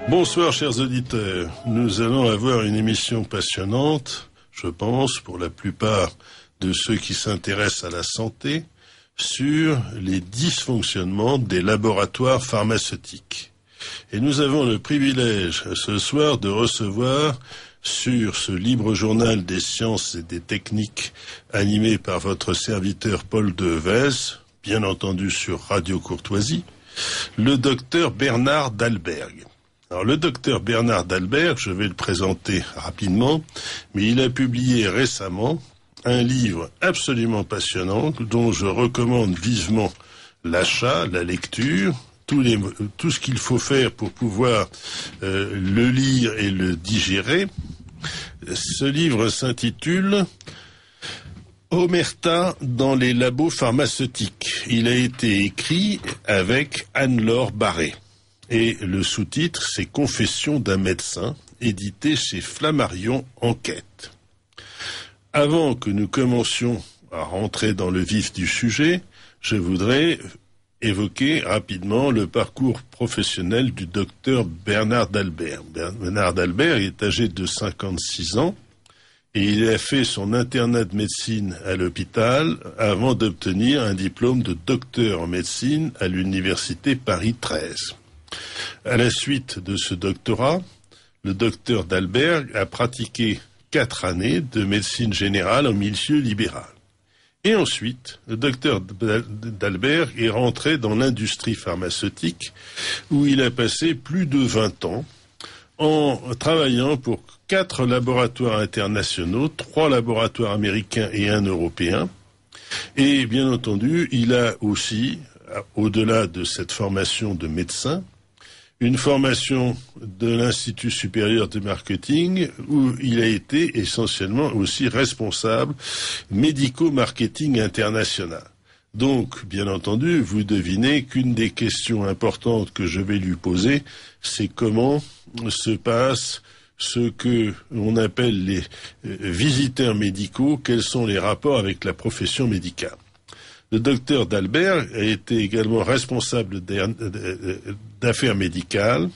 Bonsoir chers auditeurs, nous allons avoir une émission passionnante, je pense, pour la plupart de ceux qui s'intéressent à la santé, sur les dysfonctionnements des laboratoires pharmaceutiques. Et nous avons le privilège ce soir de recevoir sur ce libre journal des sciences et des techniques animé par votre serviteur Paul Devez, bien entendu sur Radio Courtoisie, le docteur Bernard Dalberg. Alors le docteur Bernard Dalberg, je vais le présenter rapidement, mais il a publié récemment un livre absolument passionnant dont je recommande vivement l'achat, la lecture, tout ce qu'il faut faire pour pouvoir le lire et le digérer. Ce livre s'intitule Omerta dans les labos pharmaceutiques. Il a été écrit avec Anne-Laure Barré. Et le sous-titre, c'est Confessions d'un médecin, édité chez Flammarion Enquête. Avant que nous commencions à rentrer dans le vif du sujet, je voudrais évoquer rapidement le parcours professionnel du docteur Bernard Dalberg. Bernard Dalberg est âgé de 56 ans et il a fait son internat de médecine à l'hôpital avant d'obtenir un diplôme de docteur en médecine à l'université Paris 13. À la suite de ce doctorat, le docteur Dalberg a pratiqué 4 années de médecine générale en milieu libéral. Et ensuite, le docteur Dalberg est rentré dans l'industrie pharmaceutique où il a passé plus de 20 ans en travaillant pour 4 laboratoires internationaux, 3 laboratoires américains et 1 européen. Et bien entendu, il a aussi, au-delà de cette formation de médecin, une formation de l'Institut supérieur de marketing où il a été essentiellement aussi responsable médico-marketing international. Donc, bien entendu, vous devinez qu'une des questions importantes que je vais lui poser, c'est comment se passe ce que l'on appelle les visiteurs médicaux, quels sont les rapports avec la profession médicale. Le docteur Dalberg a été également responsable d'affaires médicales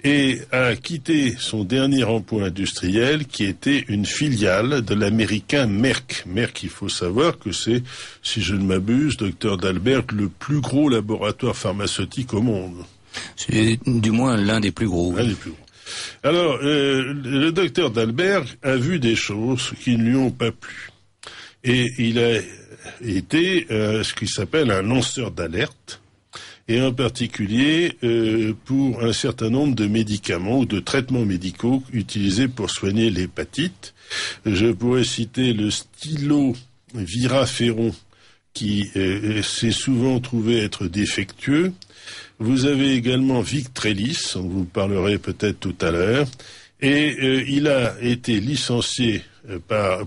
et a quitté son dernier emploi industriel qui était une filiale de l'américain Merck. Merck, il faut savoir que c'est, si je ne m'abuse, docteur Dalberg, le plus gros laboratoire pharmaceutique au monde. C'est du moins l'un des plus gros. L'un des plus gros. Alors, le docteur Dalberg a vu des choses qui ne lui ont pas plu. Et il a été ce qui s'appelle un lanceur d'alerte, et en particulier pour un certain nombre de médicaments ou de traitements médicaux utilisés pour soigner l'hépatite. Je pourrais citer le stylo Viraferon qui s'est souvent trouvé être défectueux. Vous avez également Victrelis, on vous parlerait peut-être tout à l'heure, et il a été licencié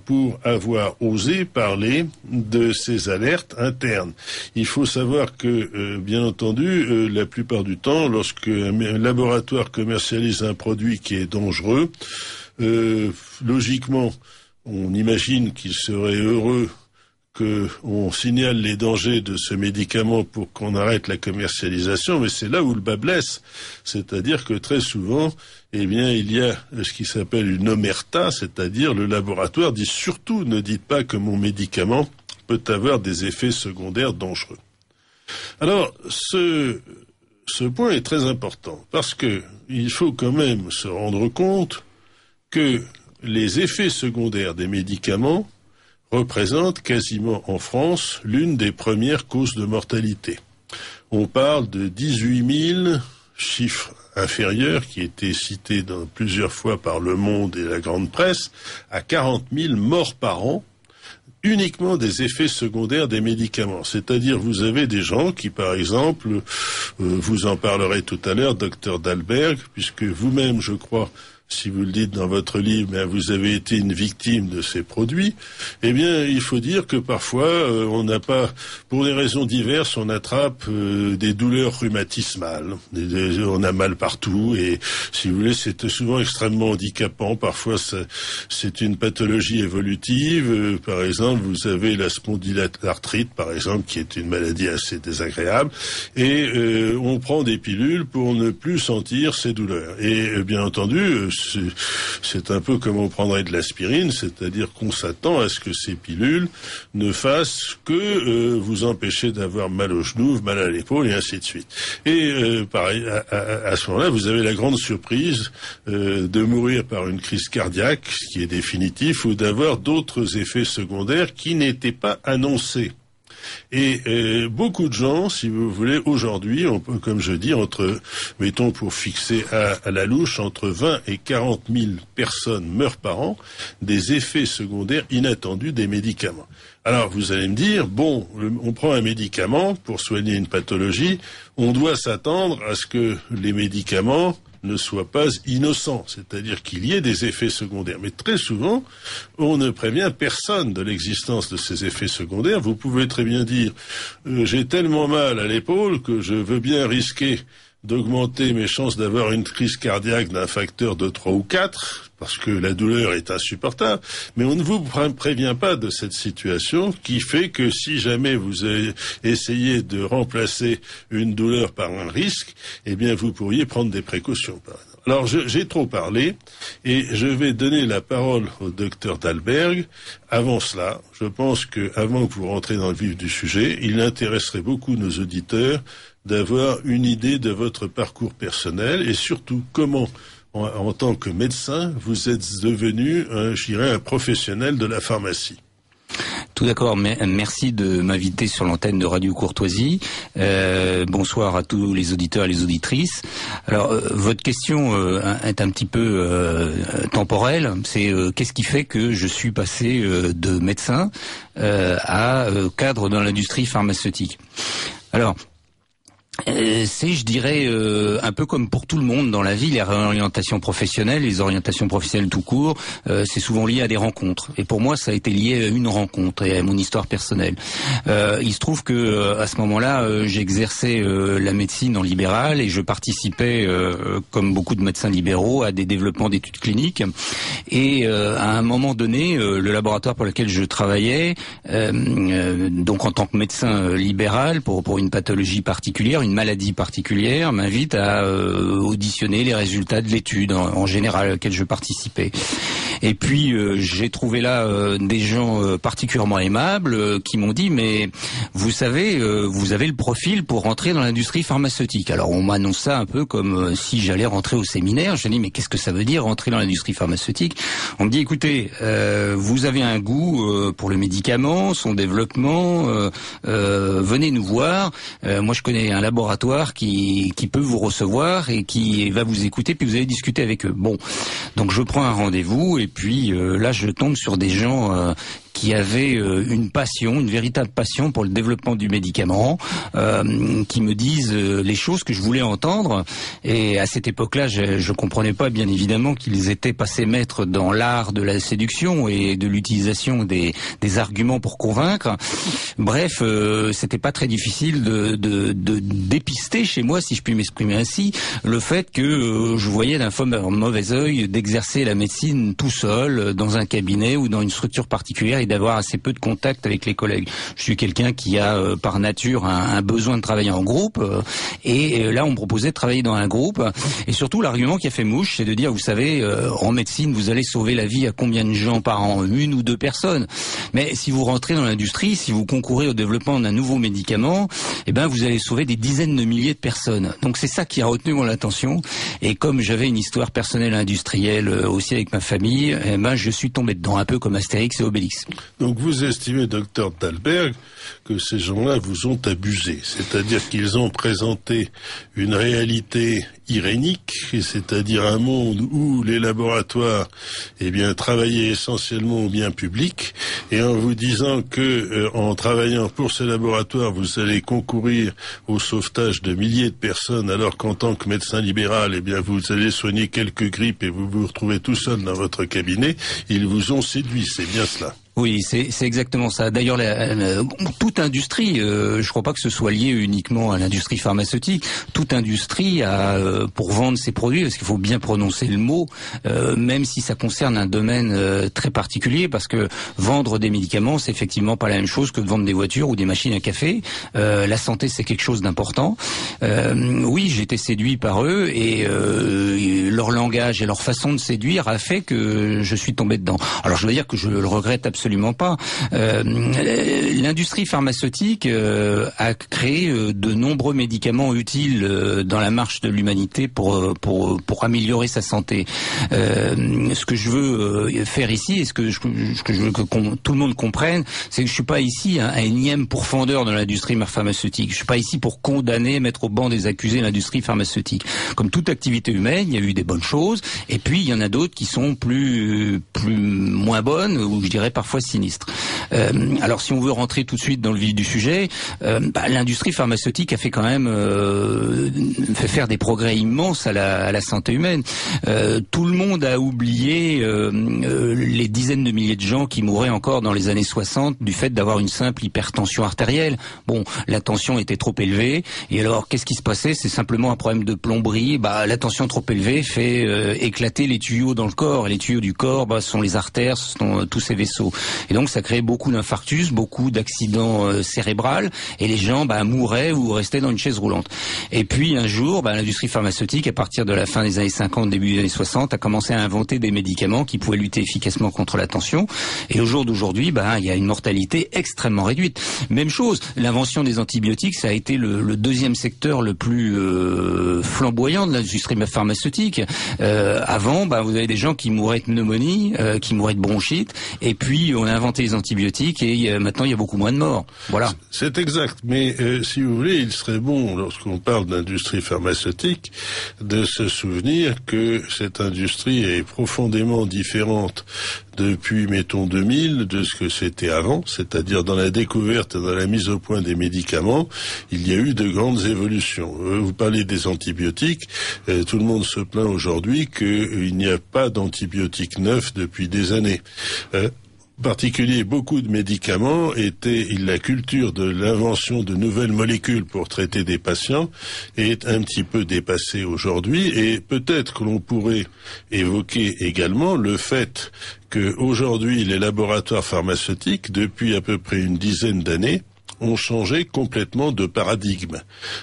pour avoir osé parler de ces alertes internes. Il faut savoir que, bien entendu, la plupart du temps, lorsque un laboratoire commercialise un produit qui est dangereux, logiquement, on imagine qu'il serait heureux qu'on signale les dangers de ce médicament pour qu'on arrête la commercialisation, mais c'est là où le bas blesse. C'est-à-dire que très souvent, eh bien, il y a ce qui s'appelle une omerta, c'est-à-dire le laboratoire dit surtout ne dites pas que mon médicament peut avoir des effets secondaires dangereux. Alors, ce point est très important parce que il faut quand même se rendre compte que les effets secondaires des médicaments représente quasiment en France l'une des premières causes de mortalité. On parle de 18 000 chiffres inférieurs qui étaient cités plusieurs fois par Le Monde et la grande presse, à 40 000 morts par an, uniquement des effets secondaires des médicaments. C'est-à-dire vous avez des gens qui, par exemple, vous en parlerez tout à l'heure, docteur Dalberg, puisque vous-même, je crois, si vous le dites dans votre livre, ben vous avez été une victime de ces produits, eh bien, il faut dire que parfois, on n'a pas, pour des raisons diverses, on attrape des douleurs rhumatismales. On a mal partout et, si vous voulez, c'est souvent extrêmement handicapant. Parfois, c'est une pathologie évolutive. Par exemple, vous avez la spondylarthrite, par exemple, qui est une maladie assez désagréable. Et on prend des pilules pour ne plus sentir ces douleurs. Et bien entendu, c'est un peu comme on prendrait de l'aspirine, c'est-à-dire qu'on s'attend à ce que ces pilules ne fassent que vous empêcher d'avoir mal au genou, mal à l'épaule et ainsi de suite. Et pareil, à ce moment-là, vous avez la grande surprise de mourir par une crise cardiaque, ce qui est définitif, ou d'avoir d'autres effets secondaires qui n'étaient pas annoncés. Et beaucoup de gens, si vous voulez, aujourd'hui, on peut, comme je dis, mettons pour fixer à la louche, entre 20 et 40 000 personnes meurent par an des effets secondaires inattendus des médicaments. Alors vous allez me dire, bon, on prend un médicament pour soigner une pathologie, on doit s'attendre à ce que les médicaments ne soient pas innocents, c'est-à-dire qu'il y ait des effets secondaires. Mais très souvent, on ne prévient personne de l'existence de ces effets secondaires. Vous pouvez très bien dire, j'ai tellement mal à l'épaule que je veux bien risquer d'augmenter mes chances d'avoir une crise cardiaque d'un facteur de 3 ou 4, parce que la douleur est insupportable, mais on ne vous prévient pas de cette situation qui fait que si jamais vous essayez de remplacer une douleur par un risque, eh bien vous pourriez prendre des précautions. Alors j'ai trop parlé et je vais donner la parole au docteur Dalberg. Avant cela, je pense que avant que vous rentrez dans le vif du sujet, il intéresserait beaucoup nos auditeurs d'avoir une idée de votre parcours personnel et surtout comment, en tant que médecin, vous êtes devenu, je dirais, un professionnel de la pharmacie. Tout d'accord, merci de m'inviter sur l'antenne de Radio Courtoisie. Bonsoir à tous les auditeurs et les auditrices. Alors, votre question est un petit peu temporelle. C'est qu'est-ce qui fait que je suis passé de médecin à cadre dans l'industrie pharmaceutique. Alors, c'est, je dirais, un peu comme pour tout le monde dans la vie, les réorientations professionnelles, les orientations professionnelles tout court, c'est souvent lié à des rencontres. Et pour moi, ça a été lié à une rencontre et à mon histoire personnelle. Il se trouve que à ce moment-là, j'exerçais la médecine en libéral et je participais, comme beaucoup de médecins libéraux, à des développements d'études cliniques. Et à un moment donné, le laboratoire pour lequel je travaillais, donc en tant que médecin libéral pour une pathologie particulière, une maladie particulière, m'invite à auditionner les résultats de l'étude en général à laquelle je participais. Et puis j'ai trouvé là des gens particulièrement aimables qui m'ont dit mais vous savez vous avez le profil pour rentrer dans l'industrie pharmaceutique. Alors on m'annonce ça un peu comme si j'allais rentrer au séminaire. Je dis mais qu'est-ce que ça veut dire rentrer dans l'industrie pharmaceutique? On me dit écoutez vous avez un goût pour le médicament, son développement, venez nous voir. Moi je connais un laboratoire qui peut vous recevoir et qui va vous écouter puis vous allez discuter avec eux. Bon, donc je prends un rendez-vous et puis là je tombe sur des gens qui avaient une passion, une véritable passion pour le développement du médicament, qui me disent les choses que je voulais entendre. Et à cette époque-là, je comprenais pas, bien évidemment, qu'ils étaient passés maîtres dans l'art de la séduction et de l'utilisation des arguments pour convaincre. Bref, c'était pas très difficile de dépister chez moi, si je puis m'exprimer ainsi, le fait que je voyais d'un mauvais œil d'exercer la médecine tout seul, dans un cabinet ou dans une structure particulière, et d'avoir assez peu de contact avec les collègues. Je suis quelqu'un qui a par nature un besoin de travailler en groupe et là on me proposait de travailler dans un groupe et surtout l'argument qui a fait mouche c'est de dire vous savez en médecine vous allez sauver la vie à combien de gens par an? 1 ou 2 personnes. Mais si vous rentrez dans l'industrie, si vous concourez au développement d'un nouveau médicament, eh ben vous allez sauver des dizaines de milliers de personnes. Donc c'est ça qui a retenu mon attention et comme j'avais une histoire personnelle industrielle aussi avec ma famille, eh ben je suis tombé dedans un peu comme Astérix et Obélix. Donc vous estimez, docteur Dalberg, que ces gens-là vous ont abusé, c'est-à-dire qu'ils ont présenté une réalité irénique, c'est-à-dire un monde où les laboratoires, travaillaient essentiellement au bien public, et en vous disant que en travaillant pour ces laboratoires, vous allez concourir au sauvetage de milliers de personnes, alors qu'en tant que médecin libéral, vous allez soigner quelques grippes et vous vous retrouvez tout seul dans votre cabinet. Ils vous ont séduit, c'est bien cela. Oui, c'est exactement ça. D'ailleurs, toute industrie, je crois pas que ce soit lié uniquement à l'industrie pharmaceutique. Toute industrie a, pour vendre ses produits, parce qu'il faut bien prononcer le mot, même si ça concerne un domaine très particulier, parce que vendre des médicaments, c'est effectivement pas la même chose que de vendre des voitures ou des machines à café. La santé, c'est quelque chose d'important. Oui, j'ai été séduit par eux et leur langage et leur façon de séduire a fait que je suis tombé dedans. Alors, je veux dire que je le regrette absolument pas. L'industrie pharmaceutique a créé de nombreux médicaments utiles dans la marche de l'humanité pour améliorer sa santé. Ce que je veux faire ici, et ce que je veux que tout le monde comprenne, c'est que je suis pas ici un énième pourfendeur de l'industrie pharmaceutique. Je suis pas ici pour condamner, mettre au banc des accusés l'industrie pharmaceutique. Comme toute activité humaine, il y a eu des bonnes choses, et puis il y en a d'autres qui sont moins bonnes, ou je dirais parfois sinistre. Alors si on veut rentrer tout de suite dans le vif du sujet, l'industrie pharmaceutique a fait quand même fait faire des progrès immenses à la santé humaine. Tout le monde a oublié les dizaines de milliers de gens qui mouraient encore dans les années 60 du fait d'avoir une simple hypertension artérielle. Bon, la tension était trop élevée, et alors qu'est-ce qui se passait? C'est simplement un problème de plomberie. La tension trop élevée fait éclater les tuyaux dans le corps, et les tuyaux du corps sont les artères, ce sont tous ces vaisseaux. Et donc ça crée beaucoup d'infarctus, beaucoup d'accidents cérébrales, et les gens mouraient ou restaient dans une chaise roulante. Et puis un jour, l'industrie pharmaceutique, à partir de la fin des années 50, début des années 60, a commencé à inventer des médicaments qui pouvaient lutter efficacement contre la tension. Et au jour d'aujourd'hui, il y a une mortalité extrêmement réduite. Même chose, l'invention des antibiotiques, ça a été le deuxième secteur le plus flamboyant de l'industrie pharmaceutique. Avant, vous avez des gens qui mouraient de pneumonie, qui mouraient de bronchite, et puis on a inventé les antibiotiques, et maintenant il y a beaucoup moins de morts. Voilà. C'est exact, mais si vous voulez, il serait bon, lorsqu'on parle d'industrie pharmaceutique, de se souvenir que cette industrie est profondément différente depuis, mettons, 2000, de ce que c'était avant, c'est-à-dire dans la découverte et dans la mise au point des médicaments, il y a eu de grandes évolutions. Vous parlez des antibiotiques, tout le monde se plaint aujourd'hui qu'il n'y a pas d'antibiotiques neufs depuis des années. En particulier, beaucoup de médicaments la culture de l'invention de nouvelles molécules pour traiter des patients est un petit peu dépassée aujourd'hui, et peut-être que l'on pourrait évoquer également le fait que aujourd'hui les laboratoires pharmaceutiques, depuis à peu près une dizaine d'années, ont changé complètement de paradigme.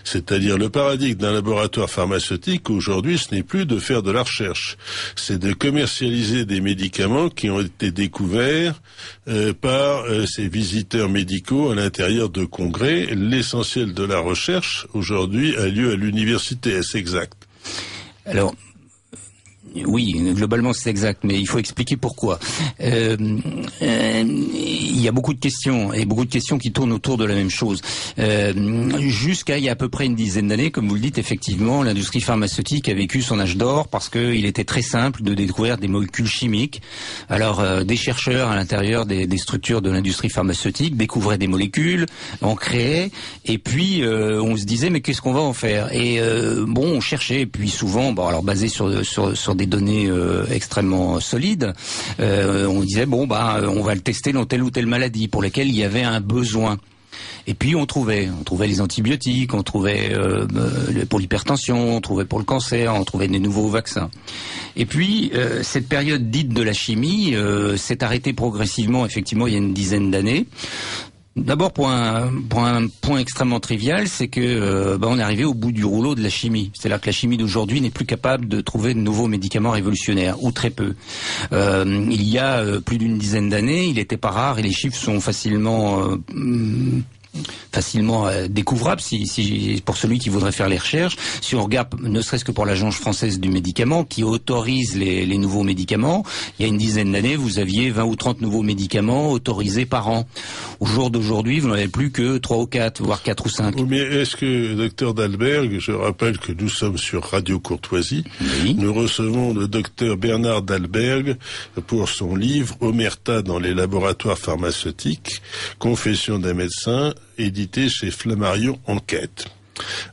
C'est-à-dire le paradigme d'un laboratoire pharmaceutique aujourd'hui, ce n'est plus de faire de la recherche, c'est de commercialiser des médicaments qui ont été découverts par ces visiteurs médicaux à l'intérieur de congrès. L'essentiel de la recherche aujourd'hui a lieu à l'université, est-ce exact? Alors, oui, globalement c'est exact, mais il faut expliquer pourquoi. Il y a beaucoup de questions, et beaucoup de questions qui tournent autour de la même chose. Jusqu'à il y a à peu près une dizaine d'années, comme vous le dites, effectivement, l'industrie pharmaceutique a vécu son âge d'or parce qu'il était très simple de découvrir des molécules chimiques. Alors, des chercheurs à l'intérieur des structures de l'industrie pharmaceutique découvraient des molécules, en créaient, et puis on se disait mais qu'est-ce qu'on va en faire? Et on cherchait, et puis souvent, alors basé sur des données extrêmement solides, on disait on va le tester dans telle ou telle maladie pour laquelle il y avait un besoin. Et puis on trouvait les antibiotiques, on trouvait pour l'hypertension, on trouvait pour le cancer, on trouvait des nouveaux vaccins. Et puis cette période dite de la chimie s'est arrêtée progressivement, effectivement, il y a une dizaine d'années. D'abord pour un point extrêmement trivial, c'est que on est arrivé au bout du rouleau de la chimie. C'est-à-dire que la chimie d'aujourd'hui n'est plus capable de trouver de nouveaux médicaments révolutionnaires, ou très peu. Il y a plus d'une dizaine d'années, il n'était pas rare, et les chiffres sont facilement facilement découvrable si pour celui qui voudrait faire les recherches. Si on regarde, ne serait-ce que pour l'Agence française du médicament, qui autorise les nouveaux médicaments, il y a une dizaine d'années, vous aviez 20 ou 30 nouveaux médicaments autorisés par an. Au jour d'aujourd'hui, vous n'en avez plus que 3 ou 4, voire 4 ou 5. Mais est-ce que, docteur Dalberg, je rappelle que nous sommes sur Radio Courtoisie, oui. Nous recevons le docteur Bernard Dalberg pour son livre « Omerta dans les laboratoires pharmaceutiques, confession d'un médecin », édité chez Flammarion Enquête.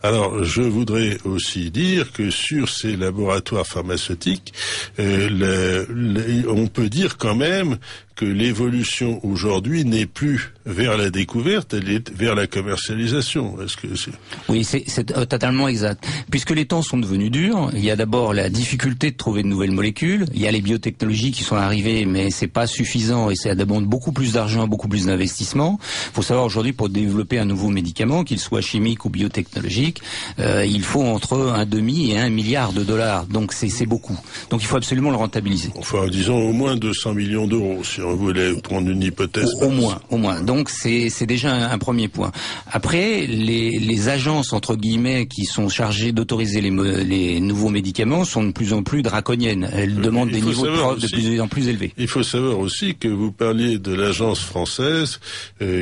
Alors, je voudrais aussi dire que sur ces laboratoires pharmaceutiques, on peut dire quand même que l'évolution aujourd'hui n'est plus vers la découverte, elle est vers la commercialisation. Est-ce que c'est... Oui, c'est totalement exact. Puisque les temps sont devenus durs, il y a d'abord la difficulté de trouver de nouvelles molécules, il y a les biotechnologies qui sont arrivées, mais c'est pas suffisant et ça demande beaucoup plus d'argent, beaucoup plus d'investissement. Il faut savoir aujourd'hui, pour développer un nouveau médicament, qu'il soit chimique ou biotechnologique, il faut entre 1,5 et 1 milliard de dollars. Donc c'est beaucoup. Donc il faut absolument le rentabiliser. Enfin, disons au moins 200 millions d'euros, si on voulait prendre une hypothèse. Au moins. Donc c'est déjà un premier point. Après, les agences entre guillemets qui sont chargées d'autoriser les nouveaux médicaments sont de plus en plus draconiennes. Elles demandent des niveaux de preuve de plus en plus élevés. Il faut savoir aussi que vous parliez de l'agence française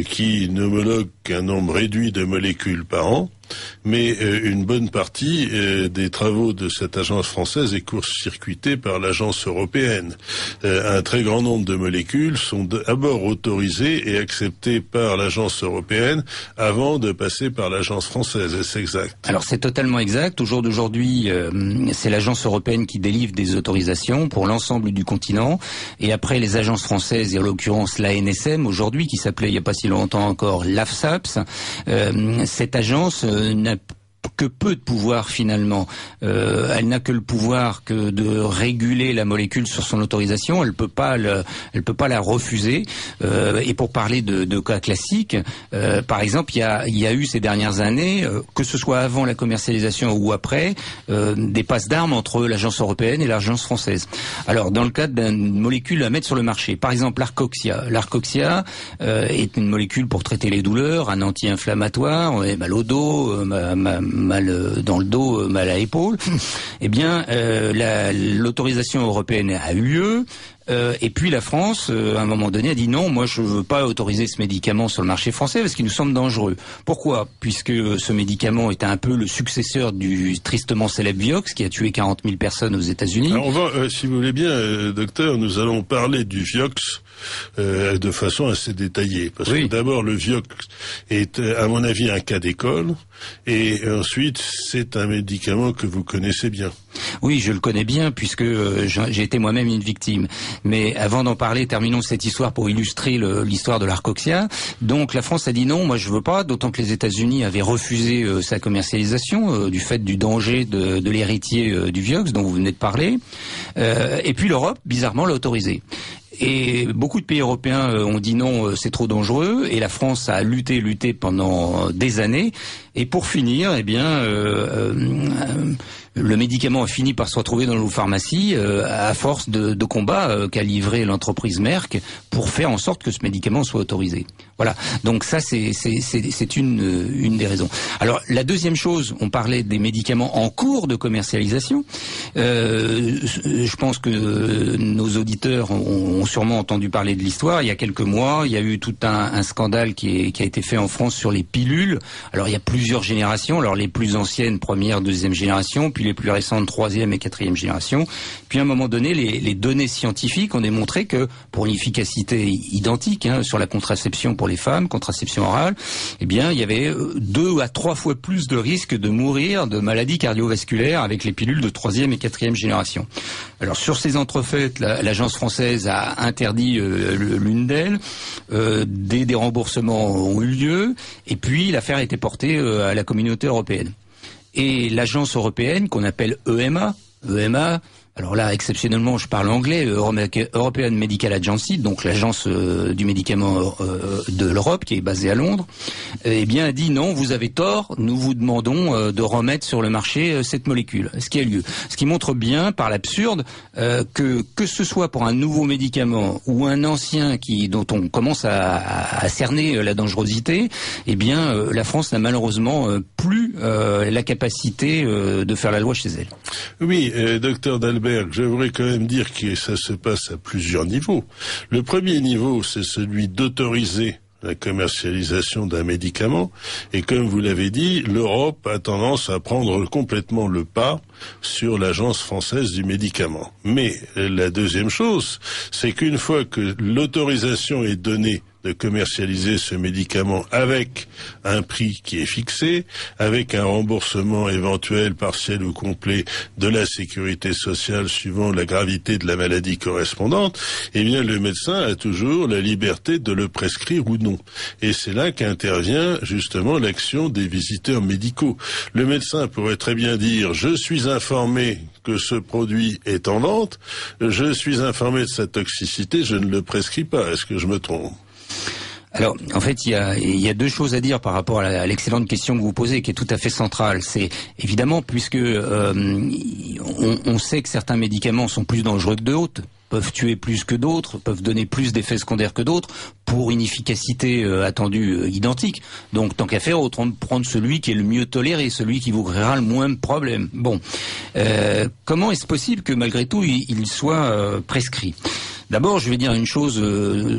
qui n'homologue qu'un nombre réduit de molécules par an. Mais une bonne partie des travaux de cette agence française est court-circuitée par l'agence européenne. Un très grand nombre de molécules sont d'abord autorisées et acceptées par l'agence européenne avant de passer par l'agence française. Est-ce exact? Alors c'est totalement exact. Au jour d'aujourd'hui, c'est l'agence européenne qui délivre des autorisations pour l'ensemble du continent. Et après les agences françaises, et en l'occurrence l'ANSM aujourd'hui, qui s'appelait il n'y a pas si longtemps encore l'AFSAPS, cette agence n'a que peu de pouvoir finalement. Elle n'a que le pouvoir que de réguler la molécule sur son autorisation. Elle peut pas la refuser. Et pour parler de cas classiques, par exemple, il y a eu ces dernières années, que ce soit avant la commercialisation ou après, des passes d'armes entre l'agence européenne et l'agence française. Alors, dans le cadre d'une molécule à mettre sur le marché, par exemple l'Arcoxia. L'Arcoxia est une molécule pour traiter les douleurs, un anti-inflammatoire, on a mal au dos, mal dans le dos, mal à l'épaule. Eh bien, l'autorisation européenne a eu lieu. Et puis la France, à un moment donné, a dit non, moi je veux pas autoriser ce médicament sur le marché français parce qu'il nous semble dangereux. Pourquoi? Puisque ce médicament était un peu le successeur du tristement célèbre Vioxx qui a tué 40 000 personnes aux États-Unis. Alors on va, si vous voulez bien, docteur, nous allons parler du Vioxx de façon assez détaillée. Parce que d'abord, le Vioxx est, à mon avis, un cas d'école. Et ensuite, c'est un médicament que vous connaissez bien. Oui, je le connais bien puisque j'ai été moi-même une victime. Mais avant d'en parler, terminons cette histoire pour illustrer l'histoire de l'Arcoxia. Donc la France a dit non, moi je veux pas, d'autant que les États-Unis avaient refusé sa commercialisation du fait du danger de l'héritier du Vioxx dont vous venez de parler. Et puis l'Europe, bizarrement, l'a autorisé. Et beaucoup de pays européens ont dit non, c'est trop dangereux. Et la France a lutté pendant des années. Et pour finir, eh bien, le médicament a fini par se retrouver dans nos pharmacies à force de combats qu'a livré l'entreprise Merck pour faire en sorte que ce médicament soit autorisé. Voilà. Donc ça, c'est une des raisons. Alors la deuxième chose, on parlait des médicaments en cours de commercialisation. Je pense que nos auditeurs ont sûrement entendu parler de l'histoire. Il y a quelques mois, il y a eu tout un scandale qui a été fait en France sur les pilules. Alors il y a plusieurs générations. Alors les plus anciennes, première, deuxième génération, puis les plus récentes, troisième et quatrième génération. Puis à un moment donné, les données scientifiques ont démontré que pour une efficacité identique sur la contraception pour les femmes, contraception orale, eh bien il y avait 2 à 3 fois plus de risques de mourir de maladies cardiovasculaires avec les pilules de troisième et quatrième génération. Alors sur ces entrefaites, l'agence française a interdit l'une d'elles, des déremboursements ont eu lieu, et puis l'affaire a été portée à la communauté européenne. Et l'agence européenne, qu'on appelle EMA, Alors là, exceptionnellement, je parle anglais, European Medical Agency, donc l'agence du médicament de l'Europe, qui est basée à Londres, eh bien, a dit non, vous avez tort, nous vous demandons de remettre sur le marché cette molécule. Ce qui a lieu. Ce qui montre bien, par l'absurde, que ce soit pour un nouveau médicament ou un ancien dont on commence à cerner la dangerosité, eh bien, la France n'a malheureusement plus la capacité de faire la loi chez elle. Oui, docteur Dalberg, je voudrais quand même dire que ça se passe à plusieurs niveaux. Le premier niveau, c'est celui d'autoriser la commercialisation d'un médicament. Et comme vous l'avez dit, l'Europe a tendance à prendre complètement le pas sur l'Agence française du médicament. Mais la deuxième chose, c'est qu'une fois que l'autorisation est donnée de commercialiser ce médicament avec un prix qui est fixé, avec un remboursement éventuel partiel ou complet de la sécurité sociale suivant la gravité de la maladie correspondante, eh bien le médecin a toujours la liberté de le prescrire ou non. Et c'est là qu'intervient justement l'action des visiteurs médicaux. Le médecin pourrait très bien dire « Je suis informé que ce produit est en vente, je suis informé de sa toxicité, je ne le prescris pas. » Est-ce que je me trompe ? Alors, en fait, il y a deux choses à dire par rapport à l'excellente question que vous posez, qui est tout à fait centrale. C'est évidemment, puisque on sait que certains médicaments sont plus dangereux que d'autres, peuvent tuer plus que d'autres, peuvent donner plus d'effets secondaires que d'autres, pour une efficacité attendue identique. Donc, tant qu'à faire, autant prendre celui qui est le mieux toléré, celui qui vous créera le moins de problèmes. Bon, comment est-ce possible que malgré tout, il soit prescrit ? D'abord, je vais dire une chose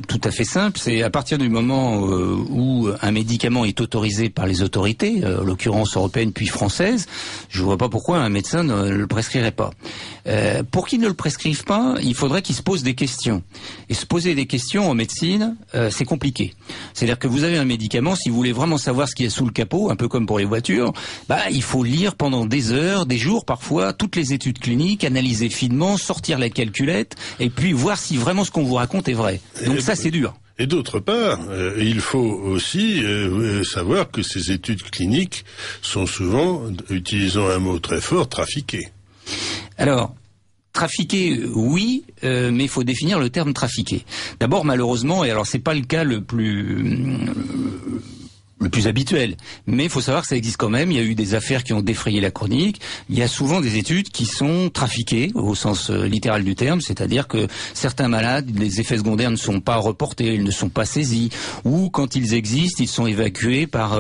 tout à fait simple, c'est à partir du moment où un médicament est autorisé par les autorités, en l'occurrence européennes puis françaises, je vois pas pourquoi un médecin ne le prescrirait pas. Pour qu'il ne le prescrive pas, il faudrait qu'il se pose des questions. Et se poser des questions en médecine, c'est compliqué. C'est-à-dire que vous avez un médicament, si vous voulez vraiment savoir ce qu'il y a sous le capot, un peu comme pour les voitures, il faut lire pendant des heures, des jours parfois, toutes les études cliniques, analyser finement, sortir la calculette, et puis voir si vraiment ce qu'on vous raconte est vrai. Donc ça, c'est dur. Et d'autre part, il faut aussi savoir que ces études cliniques sont souvent, utilisons un mot très fort, trafiquées. Alors, trafiquer, oui, mais il faut définir le terme trafiquer. D'abord, malheureusement, et alors c'est pas le cas le plus habituel. Mais il faut savoir que ça existe quand même. Il y a eu des affaires qui ont défrayé la chronique. Il y a souvent des études qui sont trafiquées au sens littéral du terme, c'est-à-dire que certains malades, les effets secondaires ne sont pas reportés, ils ne sont pas saisis, ou quand ils existent, ils sont évacués par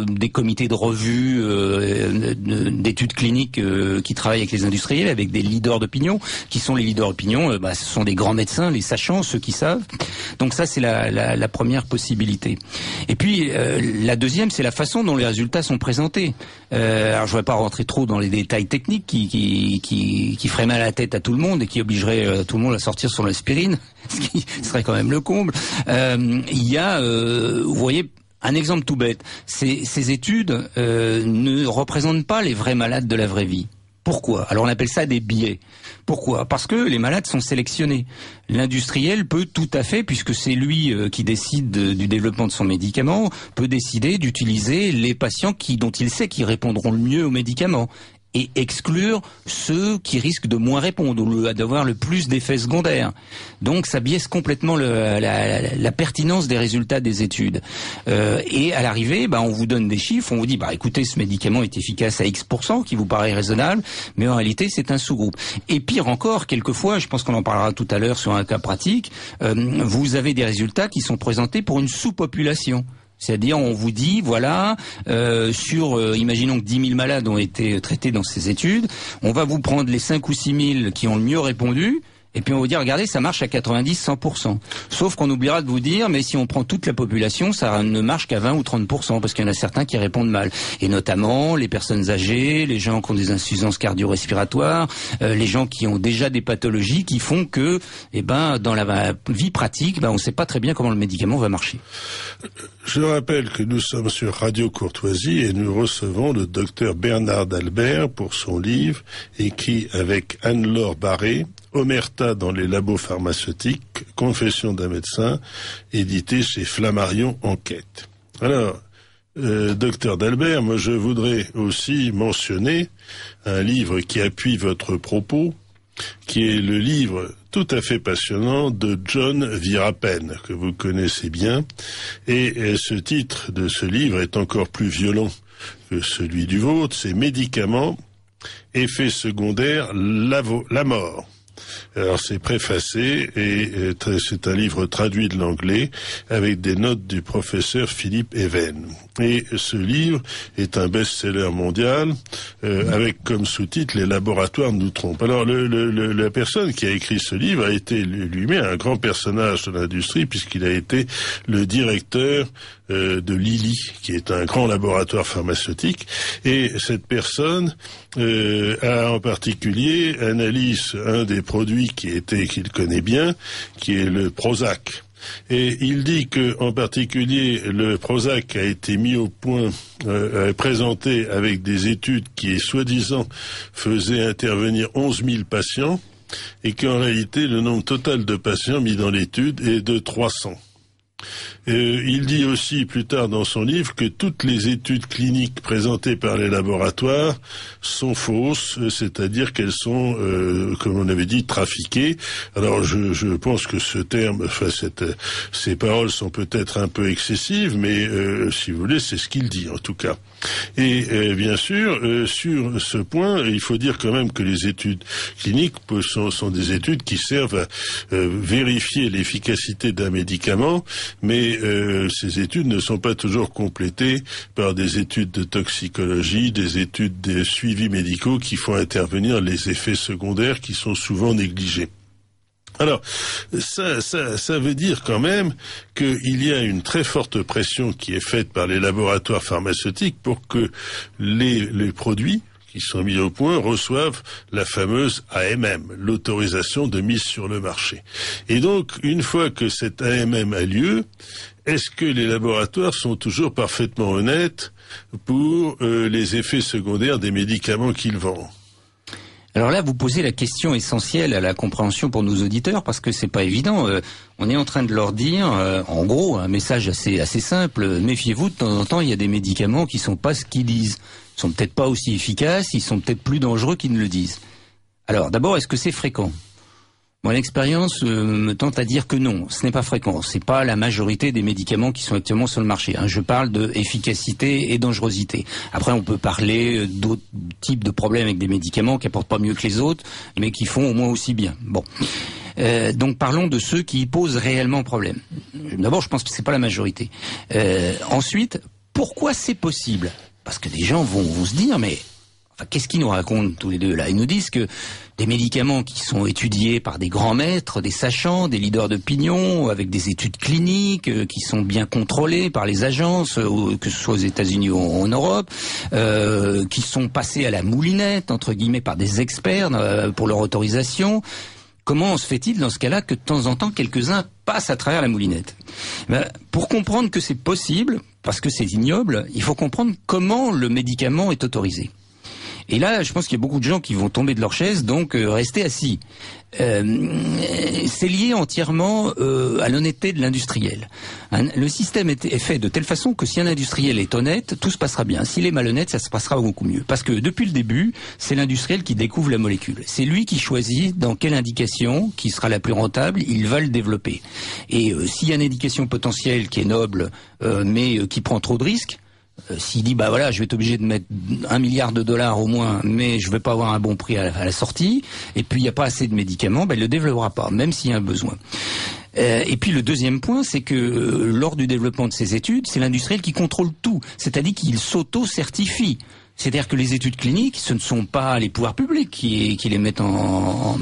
des comités de revue d'études cliniques qui travaillent avec les industriels, avec des leaders d'opinion, qui sont les leaders d'opinion. Ce sont des grands médecins, les sachants, ceux qui savent. Donc ça, c'est la première possibilité. Et puis la deuxième, c'est la façon dont les résultats sont présentés. Alors, je ne vais pas rentrer trop dans les détails techniques qui feraient mal à la tête à tout le monde et qui obligeraient tout le monde à sortir sur l'aspirine, ce qui serait quand même le comble. Il y a, vous voyez, un exemple tout bête. Ces études ne représentent pas les vrais malades de la vraie vie. Pourquoi ? Alors on appelle ça des biais. Pourquoi ? Parce que les malades sont sélectionnés. L'industriel peut tout à fait, puisque c'est lui qui décide du développement de son médicament, peut décider d'utiliser les patients dont il sait qu'ils répondront le mieux au médicament et exclure ceux qui risquent de moins répondre ou d'avoir le plus d'effets secondaires. Donc ça biaise complètement la pertinence des résultats des études. Et à l'arrivée, on vous donne des chiffres, on vous dit écoutez, ce médicament est efficace à X%, qui vous paraît raisonnable, mais en réalité c'est un sous-groupe. Et pire encore, quelquefois, je pense qu'on en parlera tout à l'heure sur un cas pratique, vous avez des résultats qui sont présentés pour une sous-population. C'est-à-dire, on vous dit, voilà, imaginons que 10 000 malades ont été traités dans ces études, on va vous prendre les 5 ou 6 000 qui ont le mieux répondu, et puis on vous dit, regardez, ça marche à 90-100%. Sauf qu'on oubliera de vous dire, mais si on prend toute la population, ça ne marche qu'à 20 ou 30%, parce qu'il y en a certains qui répondent mal. Et notamment, les personnes âgées, les gens qui ont des insuffisances cardio-respiratoires, les gens qui ont déjà des pathologies qui font que, dans la vie pratique, on ne sait pas très bien comment le médicament va marcher. Je rappelle que nous sommes sur Radio Courtoisie et nous recevons le docteur Bernard Dalberg pour son livre écrit avec Anne-Laure Barré, Omerta dans les labos pharmaceutiques, Confession d'un médecin, édité chez Flammarion Enquête. Alors, docteur Dalberg, moi je voudrais aussi mentionner un livre qui appuie votre propos, qui est le livre tout à fait passionnant de John Virapen, que vous connaissez bien. Et ce titre de ce livre est encore plus violent que celui du vôtre, c'est Médicaments, effets secondaires, la mort. Alors c'est préfacé et c'est un livre traduit de l'anglais avec des notes du professeur Philippe Even. Et ce livre est un best-seller mondial avec comme sous-titre « Les laboratoires nous trompent ». Alors la personne qui a écrit ce livre a été lui-même un grand personnage de l'industrie puisqu'il a été le directeur de Lilly, qui est un grand laboratoire pharmaceutique. Et cette personne a en particulier analyse un des produits qu'il connaît bien, qui est le Prozac. Et il dit que, en particulier, le Prozac a été mis au point, présenté avec des études qui, soi-disant, faisaient intervenir 11 000 patients, et qu'en réalité, le nombre total de patients mis dans l'étude est de 300. Il dit aussi plus tard dans son livre que toutes les études cliniques présentées par les laboratoires sont fausses, c'est-à-dire qu'elles sont, comme on avait dit, trafiquées. Alors je pense que ce terme, ces paroles sont peut-être un peu excessives, mais si vous voulez, c'est ce qu'il dit en tout cas. Et bien sûr, sur ce point, il faut dire quand même que les études cliniques sont des études qui servent à vérifier l'efficacité d'un médicament, mais ces études ne sont pas toujours complétées par des études de toxicologie, des études de suivis médicaux qui font intervenir les effets secondaires qui sont souvent négligés. Alors, ça veut dire quand même qu'il y a une très forte pression qui est faite par les laboratoires pharmaceutiques pour que les produits qui sont mis au point reçoivent la fameuse AMM, l'autorisation de mise sur le marché. Et donc, une fois que cette AMM a lieu, est-ce que les laboratoires sont toujours parfaitement honnêtes pour les effets secondaires des médicaments qu'ils vendent ? Alors là, vous posez la question essentielle à la compréhension pour nos auditeurs, parce que c'est pas évident. On est en train de leur dire, en gros, un message assez simple. Méfiez-vous, de temps en temps, il y a des médicaments qui sont pas ce qu'ils disent. Ils sont peut-être pas aussi efficaces, ils sont peut-être plus dangereux qu'ils ne le disent. Alors, d'abord, est-ce que c'est fréquent ? Mon expérience me tente à dire que non, ce n'est pas fréquent. C'est pas la majorité des médicaments qui sont actuellement sur le marché. Je parle de efficacité et dangerosité. Après, on peut parler d'autres types de problèmes avec des médicaments qui apportent pas mieux que les autres, mais qui font au moins aussi bien. Bon. Donc parlons de ceux qui posent réellement problème. D'abord, je pense que c'est pas la majorité. Ensuite, pourquoi c'est possible ? Parce que des gens vont se dire, mais qu'est-ce qu'ils nous racontent tous les deux là ? Ils nous disent que des médicaments qui sont étudiés par des grands maîtres, des sachants, des leaders d'opinion, avec des études cliniques qui sont bien contrôlées par les agences, que ce soit aux États-Unis ou en Europe, qui sont passés à la moulinette, entre guillemets, par des experts pour leur autorisation. Comment se fait-il dans ce cas-là que de temps en temps quelques-uns passent à travers la moulinette ? Pour comprendre que c'est possible, parce que c'est ignoble, il faut comprendre comment le médicament est autorisé. Et là, je pense qu'il y a beaucoup de gens qui vont tomber de leur chaise, donc rester assis. C'est lié entièrement à l'honnêteté de l'industriel. Le système est fait de telle façon que si un industriel est honnête, tout se passera bien. S'il est malhonnête, ça se passera beaucoup mieux. Parce que depuis le début, c'est l'industriel qui découvre la molécule. C'est lui qui choisit dans quelle indication, qui sera la plus rentable, il va le développer. Et s'il y a une indication potentielle qui est noble, mais qui prend trop de risques, s'il dit bah voilà, je vais être obligé de mettre $1 milliard au moins, mais je vais pas avoir un bon prix à la sortie, et puis il n'y a pas assez de médicaments, il le développera pas, même s'il y a un besoin. Et puis le deuxième point, c'est que lors du développement de ces études, c'est l'industriel qui contrôle tout, c'est-à-dire qu'il s'auto-certifie. C'est-à-dire que les études cliniques, ce ne sont pas les pouvoirs publics qui les mettent en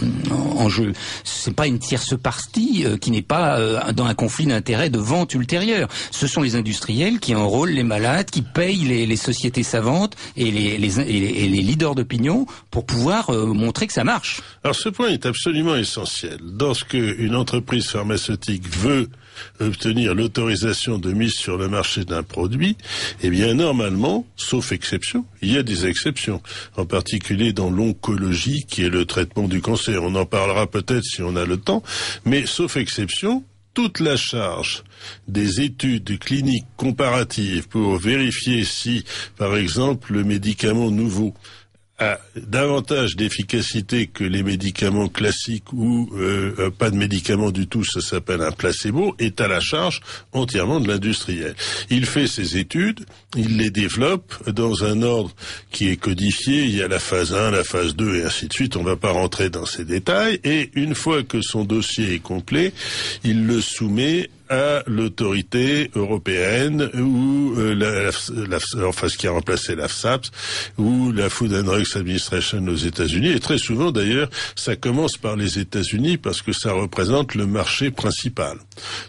jeu. C'est pas une tierce partie qui n'est pas dans un conflit d'intérêts de vente ultérieure. Ce sont les industriels qui enrôlent les malades, qui payent les sociétés savantes et les leaders d'opinion pour pouvoir montrer que ça marche. Alors ce point est absolument essentiel. Lorsqu'une entreprise pharmaceutique veut obtenir l'autorisation de mise sur le marché d'un produit, eh bien normalement, sauf exception, il y a des exceptions, en particulier dans l'oncologie qui est le traitement du cancer. On en parlera peut-être si on a le temps, mais sauf exception, toute la charge des études cliniques comparatives pour vérifier si, par exemple, le médicament nouveau a davantage d'efficacité que les médicaments classiques ou pas de médicaments du tout, ça s'appelle un placebo, est à la charge entièrement de l'industriel. Il fait ses études, il les développe dans un ordre qui est codifié, il y a la phase 1, la phase 2 et ainsi de suite, on ne va pas rentrer dans ces détails, et une fois que son dossier est complet, il le soumet à l'autorité européenne ou enfin ce qui a remplacé la FSAPS ou la Food and Drugs Administration aux États-Unis. Et très souvent d'ailleurs, ça commence par les États-Unis parce que ça représente le marché principal.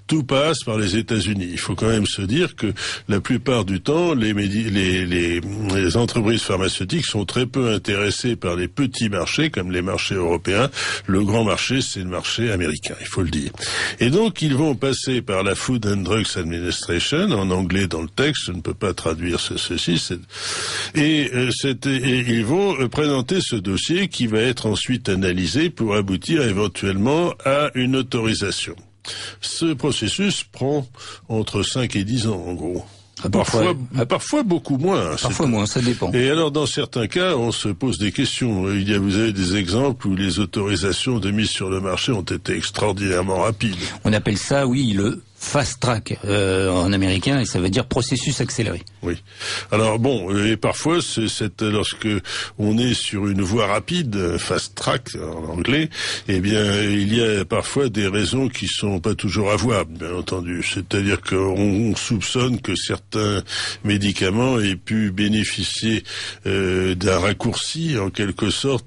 Tout passe par les États-Unis. Il faut quand même se dire que la plupart du temps, les entreprises pharmaceutiques sont très peu intéressées par les petits marchés comme les marchés européens. Le grand marché, c'est le marché américain, il faut le dire. Et donc ils vont passer par la Food and Drugs Administration, en anglais dans le texte, je ne peux pas traduire ceci, et ils vont présenter ce dossier qui va être ensuite analysé pour aboutir éventuellement à une autorisation. Ce processus prend entre 5 et 10 ans en gros. Parfois beaucoup moins. Parfois moins, ça dépend. Et alors, dans certains cas, on se pose des questions. Vous avez des exemples où les autorisations de mise sur le marché ont été extraordinairement rapides. On appelle ça, oui, le fast track en américain, et ça veut dire processus accéléré. Oui. Alors bon, et parfois lorsque on est sur une voie rapide, fast track en anglais, eh bien il y a parfois des raisons qui sont pas toujours avouables, bien entendu. C'est-à-dire qu'on soupçonne que certains médicaments aient pu bénéficier d'un raccourci en quelque sorte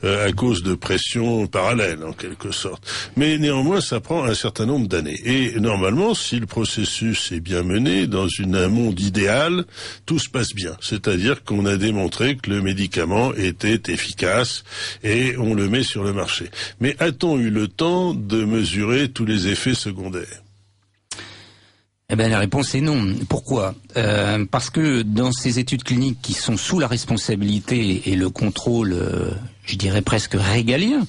à cause de pressions parallèles en quelque sorte. Mais néanmoins, ça prend un certain nombre d'années. Et normalement, si le processus est bien mené dans un monde idéal, tout se passe bien. C'est-à-dire qu'on a démontré que le médicament était efficace et on le met sur le marché. Mais a-t-on eu le temps de mesurer tous les effets secondaires ? Eh bien, la réponse est non. Pourquoi ? Parce que dans ces études cliniques qui sont sous la responsabilité et le contrôle, je dirais presque régalien,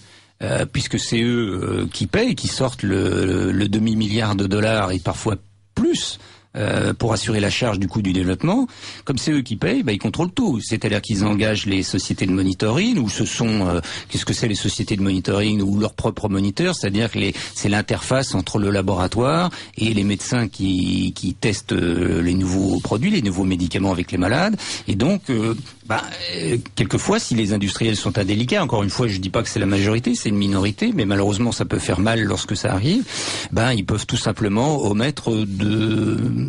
puisque c'est eux qui payent, qui sortent le demi-milliard de dollars et parfois plus pour assurer la charge du coût du développement. Comme c'est eux qui payent, ils contrôlent tout. C'est-à-dire qu'ils engagent les sociétés de monitoring, ou ce sont qu'est-ce que c'est les sociétés de monitoring ou leurs propres moniteurs, c'est-à-dire que c'est l'interface entre le laboratoire et les médecins qui testent les nouveaux produits, les nouveaux médicaments avec les malades. Et donc quelquefois, si les industriels sont indélicats, encore une fois, je dis pas que c'est la majorité, c'est une minorité, mais malheureusement ça peut faire mal lorsque ça arrive, ils peuvent tout simplement omettre de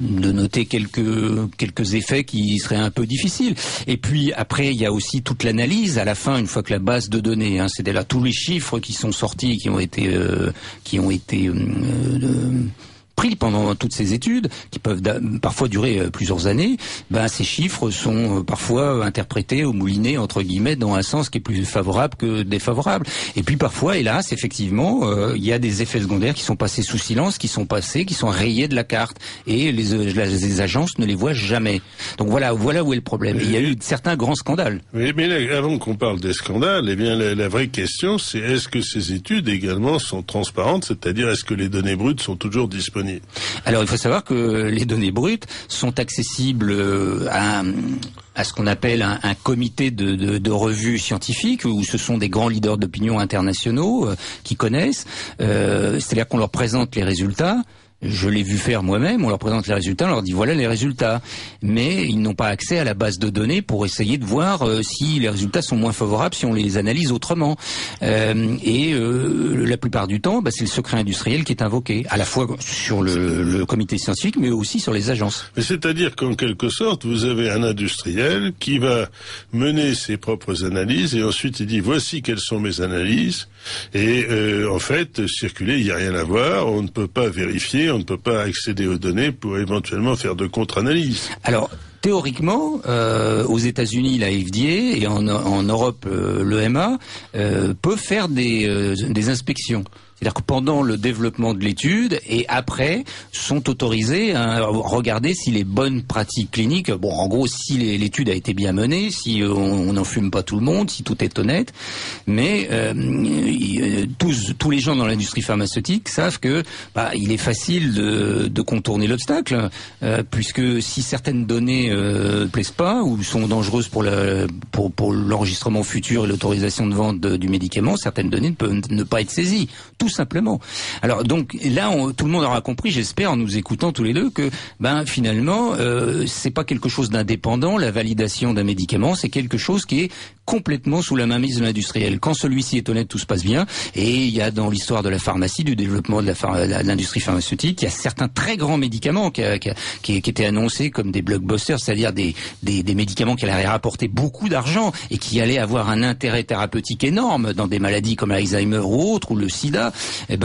noter quelques effets qui seraient un peu difficiles. Et puis après, il y a aussi toute l'analyse à la fin, une fois que la base de données, c'est là tous les chiffres qui sont sortis, qui ont été pris pendant toutes ces études, qui peuvent parfois durer plusieurs années, ces chiffres sont parfois interprétés ou moulinés, entre guillemets, dans un sens qui est plus favorable que défavorable. Et puis parfois, hélas, effectivement, il y a des effets secondaires qui sont passés sous silence, qui sont rayés de la carte, et les agences ne les voient jamais. Donc voilà où est le problème. Et il y a eu certains grands scandales. Oui, mais là, avant qu'on parle des scandales, la vraie question, c'est est-ce que ces études également sont transparentes, c'est-à-dire est-ce que les données brutes sont toujours disponibles ? Alors il faut savoir que les données brutes sont accessibles à ce qu'on appelle un comité de revue scientifique, où ce sont des grands leaders d'opinion internationaux qui connaissent. C'est-à-dire qu'on leur présente les résultats. Je l'ai vu faire moi-même, on leur présente les résultats, on leur dit voilà les résultats. Mais ils n'ont pas accès à la base de données pour essayer de voir si les résultats sont moins favorables, si on les analyse autrement. La plupart du temps, c'est le secret industriel qui est invoqué, à la fois sur le comité scientifique, mais aussi sur les agences. Mais c'est-à-dire qu'en quelque sorte, vous avez un industriel qui va mener ses propres analyses et ensuite il dit voici quelles sont mes analyses. Et en fait, circuler, il n'y a rien à voir, on ne peut pas vérifier, on ne peut pas accéder aux données pour éventuellement faire de contre-analyse. Alors, théoriquement, aux États-Unis, la FDA et en Europe, l'EMA peuvent faire des inspections. C'est-à-dire que pendant le développement de l'étude et après sont autorisés à regarder si les bonnes pratiques cliniques, bon en gros si l'étude a été bien menée, si on n'en fume pas tout le monde, si tout est honnête, mais tous les gens dans l'industrie pharmaceutique savent que il est facile de contourner l'obstacle, puisque si certaines données plaisent pas ou sont dangereuses pour l'enregistrement futur et l'autorisation de vente du médicament, certaines données ne peuvent ne pas être saisies. Tout simplement. Alors donc là, tout le monde aura compris, j'espère, en nous écoutant tous les deux, que finalement, c'est pas quelque chose d'indépendant. La validation d'un médicament, c'est quelque chose qui est complètement sous la mainmise de l'industriel. Quand celui-ci est honnête, tout se passe bien. Et il y a dans l'histoire de la pharmacie, du développement de l'industrie pharmaceutique, il y a certains très grands médicaments qui étaient annoncés comme des blockbusters, c'est-à-dire des médicaments qui allaient rapporter beaucoup d'argent et qui allaient avoir un intérêt thérapeutique énorme dans des maladies comme l'Alzheimer ou autres, ou le sida.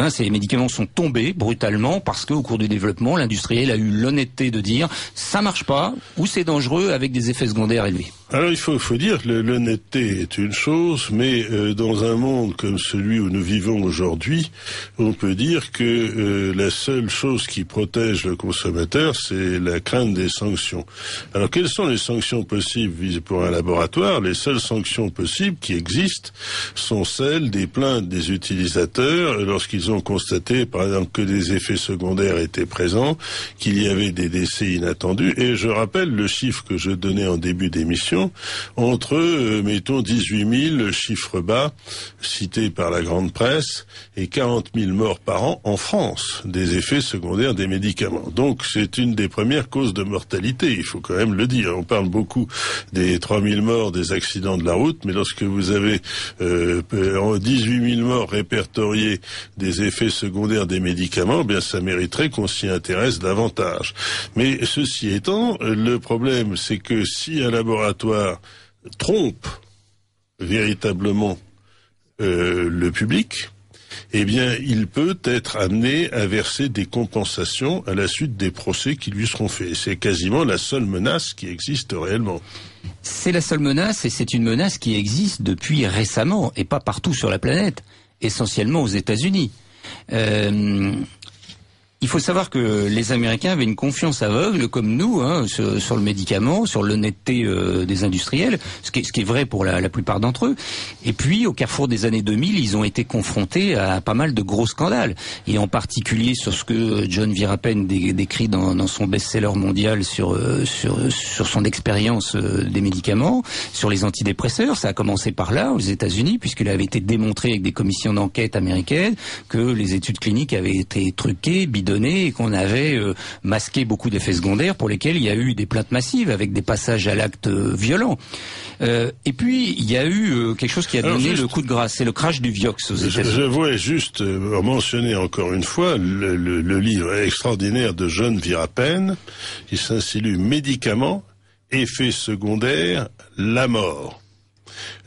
Ces médicaments sont tombés brutalement parce qu'au cours du développement, l'industriel a eu l'honnêteté de dire ça marche pas ou c'est dangereux avec des effets secondaires élevés. Alors il faut dire que l'honnêteté est une chose, mais dans un monde comme celui où nous vivons aujourd'hui, on peut dire que la seule chose qui protège le consommateur, c'est la crainte des sanctions. Alors quelles sont les sanctions possibles pour un laboratoire? Les seules sanctions possibles qui existent sont celles des plaintes des utilisateurs lorsqu'ils ont constaté, par exemple, que des effets secondaires étaient présents, qu'il y avait des décès inattendus. Et je rappelle le chiffre que je donnais en début d'émission, entre, mettons, 18 000 chiffres bas cités par la grande presse et 40 000 morts par an en France des effets secondaires des médicaments. Donc c'est une des premières causes de mortalité, il faut quand même le dire. On parle beaucoup des 3 000 morts des accidents de la route, mais lorsque vous avez 18 000 morts répertoriés des effets secondaires des médicaments, bien ça mériterait qu'on s'y intéresse davantage. Mais ceci étant, le problème c'est que si un laboratoire trompe véritablement le public, eh bien, il peut être amené à verser des compensations à la suite des procès qui lui seront faits. C'est quasiment la seule menace qui existe réellement. C'est la seule menace, et c'est une menace qui existe depuis récemment, et pas partout sur la planète, essentiellement aux États-Unis. Il faut savoir que les Américains avaient une confiance aveugle, comme nous, sur le médicament, sur l'honnêteté des industriels, ce qui est vrai pour la plupart d'entre eux. Et puis, au carrefour des années 2000, ils ont été confrontés à pas mal de gros scandales. Et en particulier sur ce que John Virapene décrit dans son best-seller mondial sur son expérience des médicaments, sur les antidépresseurs. Ça a commencé par là, aux États-Unis, puisqu'il avait été démontré avec des commissions d'enquête américaines que les études cliniques avaient été truquées, bidonnées, et qu'on avait masqué beaucoup d'effets secondaires pour lesquels il y a eu des plaintes massives avec des passages à l'acte violents. Et puis il y a eu quelque chose qui a donné le coup de grâce, c'est le crash du Vioxx aux États-Unis. Je voulais juste mentionner encore une fois le livre extraordinaire de John Virapene qui s'intitule Médicaments, effets secondaires, la mort.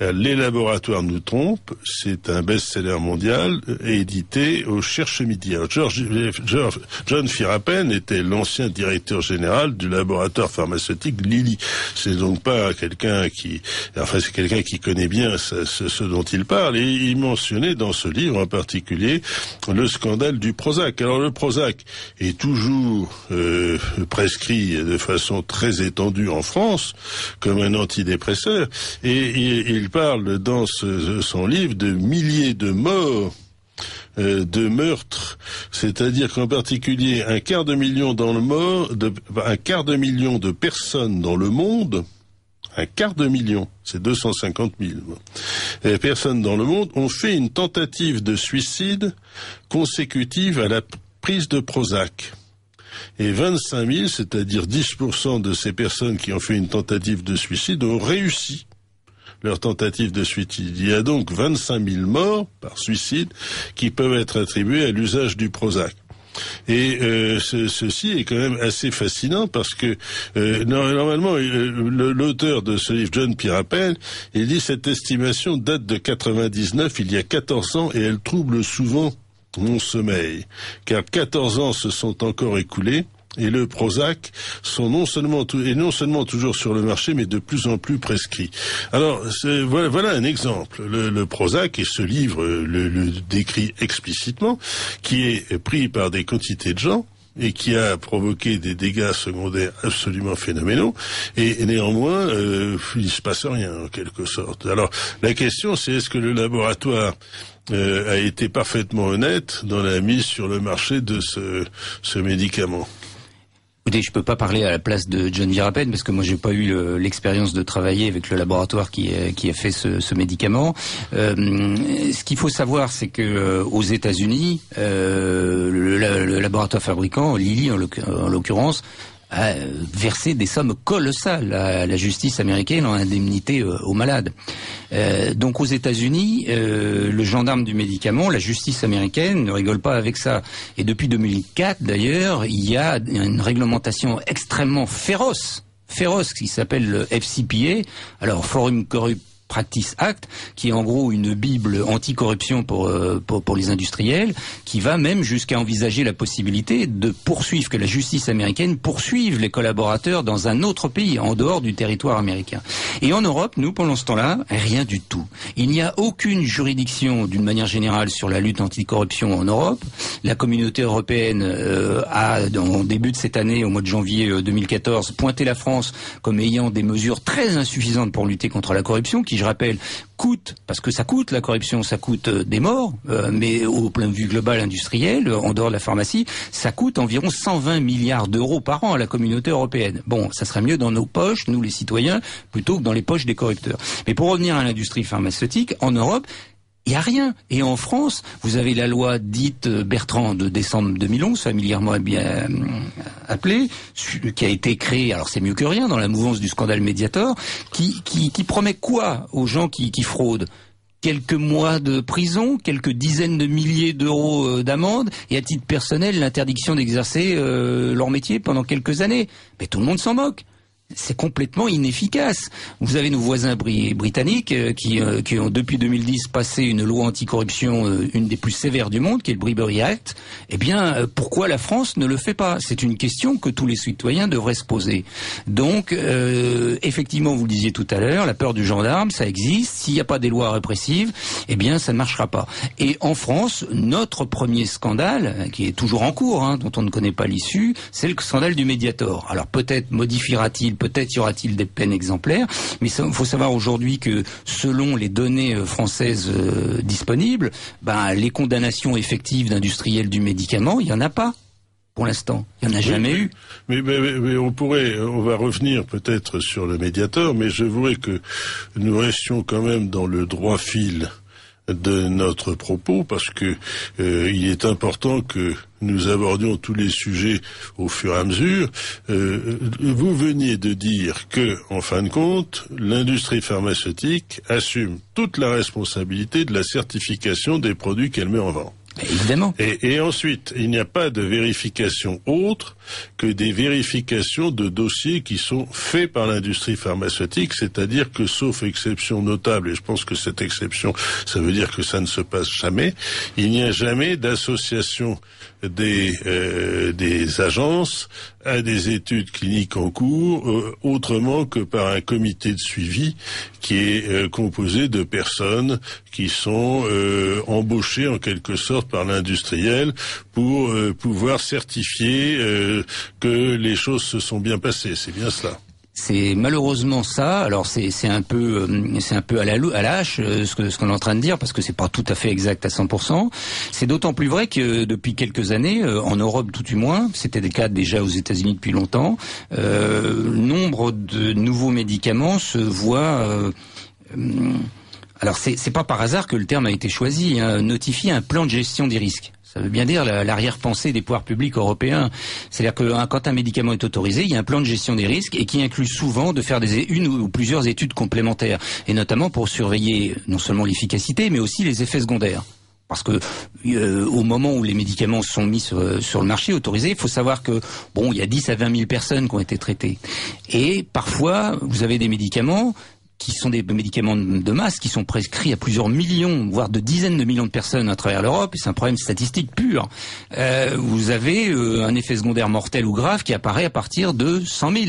Les laboratoires nous trompent, c'est un best-seller mondial édité au Cherche Midi. Alors, John Virapene était l'ancien directeur général du laboratoire pharmaceutique Lilly. C'est donc pas quelqu'un c'est quelqu'un qui connaît bien ce dont il parle, et il mentionnait dans ce livre en particulier le scandale du Prozac. Alors le Prozac est toujours prescrit de façon très étendue en France comme un antidépresseur, et il parle dans son livre de milliers de morts, de meurtres, c'est-à-dire qu'en particulier un quart de million de personnes dans le monde, un quart de million, c'est 250 000 personnes dans le monde ont fait une tentative de suicide consécutive à la prise de Prozac. Et 25 000, c'est-à-dire 10% de ces personnes qui ont fait une tentative de suicide ont réussi leur tentative de suicide. Il y a donc 25 000 morts par suicide qui peuvent être attribués à l'usage du Prozac. Et ceci est quand même assez fascinant parce que normalement l'auteur de ce livre, John Virapene, il dit cette estimation date de 99, il y a 14 ans, et elle trouble souvent mon sommeil, car 14 ans se sont encore écoulés et le Prozac sont non seulement toujours sur le marché, mais de plus en plus prescrits. Alors, voilà un exemple. Le Prozac, et ce livre le décrit explicitement, qui est pris par des quantités de gens, et qui a provoqué des dégâts secondaires absolument phénoménaux, et néanmoins, il se passe rien, en quelque sorte. Alors, la question, c'est est-ce que le laboratoire a été parfaitement honnête dans la mise sur le marché de ce médicament? Écoutez, je peux pas parler à la place de John Virapet parce que moi j'ai pas eu l'expérience de travailler avec le laboratoire qui a fait ce médicament. Ce qu'il faut savoir, c'est que aux États-Unis, le laboratoire fabricant, Lilly en l'occurrence, a versé des sommes colossales à la justice américaine en indemnité aux malades. Donc aux États-Unis, le gendarme du médicament, la justice américaine ne rigole pas avec ça. Et depuis 2004 d'ailleurs, il y a une réglementation extrêmement féroce qui s'appelle le FCPA, alors Foreign Corrupt Practice Act, qui est en gros une bible anticorruption pour les industriels, qui va même jusqu'à envisager la possibilité de poursuivre, que la justice américaine poursuive les collaborateurs dans un autre pays, en dehors du territoire américain. Et en Europe, nous, pendant ce temps-là, rien du tout. Il n'y a aucune juridiction, d'une manière générale, sur la lutte anticorruption en Europe. La communauté européenne a, en début de cette année, au mois de janvier 2014, pointé la France comme ayant des mesures très insuffisantes pour lutter contre la corruption, qui, je rappelle, coûte, parce que ça coûte la corruption, ça coûte des morts, mais au plein de vue global industriel, en dehors de la pharmacie, ça coûte environ 120 milliards d'euros par an à la communauté européenne. Bon, ça serait mieux dans nos poches, nous les citoyens, plutôt que dans les poches des corrupteurs. Mais pour revenir à l'industrie pharmaceutique, en Europe, il n'y a rien. Et en France, vous avez la loi dite Bertrand de décembre 2011, familièrement bien appelée, qui a été créée, alors c'est mieux que rien, dans la mouvance du scandale Mediator, qui promet quoi aux gens qui fraudent? Quelques mois de prison, quelques dizaines de milliers d'euros d'amende, et à titre personnel, l'interdiction d'exercer leur métier pendant quelques années. Mais tout le monde s'en moque. C'est complètement inefficace. Vous avez nos voisins britanniques qui ont depuis 2010 passé une loi anticorruption, une des plus sévères du monde, qui est le Bribery Act. Eh bien, pourquoi la France ne le fait pas? C'est une question que tous les citoyens devraient se poser. Donc, effectivement, vous le disiez tout à l'heure, la peur du gendarme, ça existe. S'il n'y a pas des lois répressives, eh bien, ça ne marchera pas. Et en France, notre premier scandale, qui est toujours en cours, dont on ne connaît pas l'issue, c'est le scandale du Mediator. Alors peut-être modifiera-t-il, peut-être y aura-t-il des peines exemplaires, mais il faut savoir aujourd'hui que selon les données françaises disponibles, les condamnations effectives d'industriels du médicament, il n'y en a pas. Pour l'instant, il n'y en a jamais eu. Mais on va revenir peut-être sur le Mediator, mais je voudrais que nous restions quand même dans le droit fil de notre propos, parce que il est important que nous abordions tous les sujets au fur et à mesure. Vous veniez de dire que, en fin de compte, l'industrie pharmaceutique assume toute la responsabilité de la certification des produits qu'elle met en vente. Évidemment. Et ensuite, il n'y a pas de vérification autre que des vérifications de dossiers qui sont faits par l'industrie pharmaceutique, c'est-à-dire que, sauf exception notable, et je pense que cette exception, ça veut dire que ça ne se passe jamais, il n'y a jamais d'association des agences à des études cliniques en cours, autrement que par un comité de suivi qui est composé de personnes qui sont embauchées en quelque sorte par l'industriel pour pouvoir certifier que les choses se sont bien passées. C'est bien cela. C'est malheureusement ça. Alors c'est un peu à la hache ce qu'on est en train de dire, parce que c'est pas tout à fait exact à 100%. C'est d'autant plus vrai que depuis quelques années, en Europe tout du moins, c'était le cas déjà aux États-Unis depuis longtemps, nombre de nouveaux médicaments se voient. Alors c'est pas par hasard que le terme a été choisi. Notifier un plan de gestion des risques. Ça veut bien dire l'arrière-pensée des pouvoirs publics européens. C'est-à-dire que quand un médicament est autorisé, il y a un plan de gestion des risques et qui inclut souvent de faire une ou plusieurs études complémentaires, et notamment pour surveiller non seulement l'efficacité, mais aussi les effets secondaires. Parce que au moment où les médicaments sont mis sur le marché autorisé, il faut savoir que il y a 10 à 20 000 personnes qui ont été traitées. Et parfois, vous avez des médicaments qui sont des médicaments de masse, qui sont prescrits à plusieurs millions, voire de dizaines de millions de personnes à travers l'Europe, et c'est un problème statistique pur, vous avez un effet secondaire mortel ou grave qui apparaît à partir de 100 000.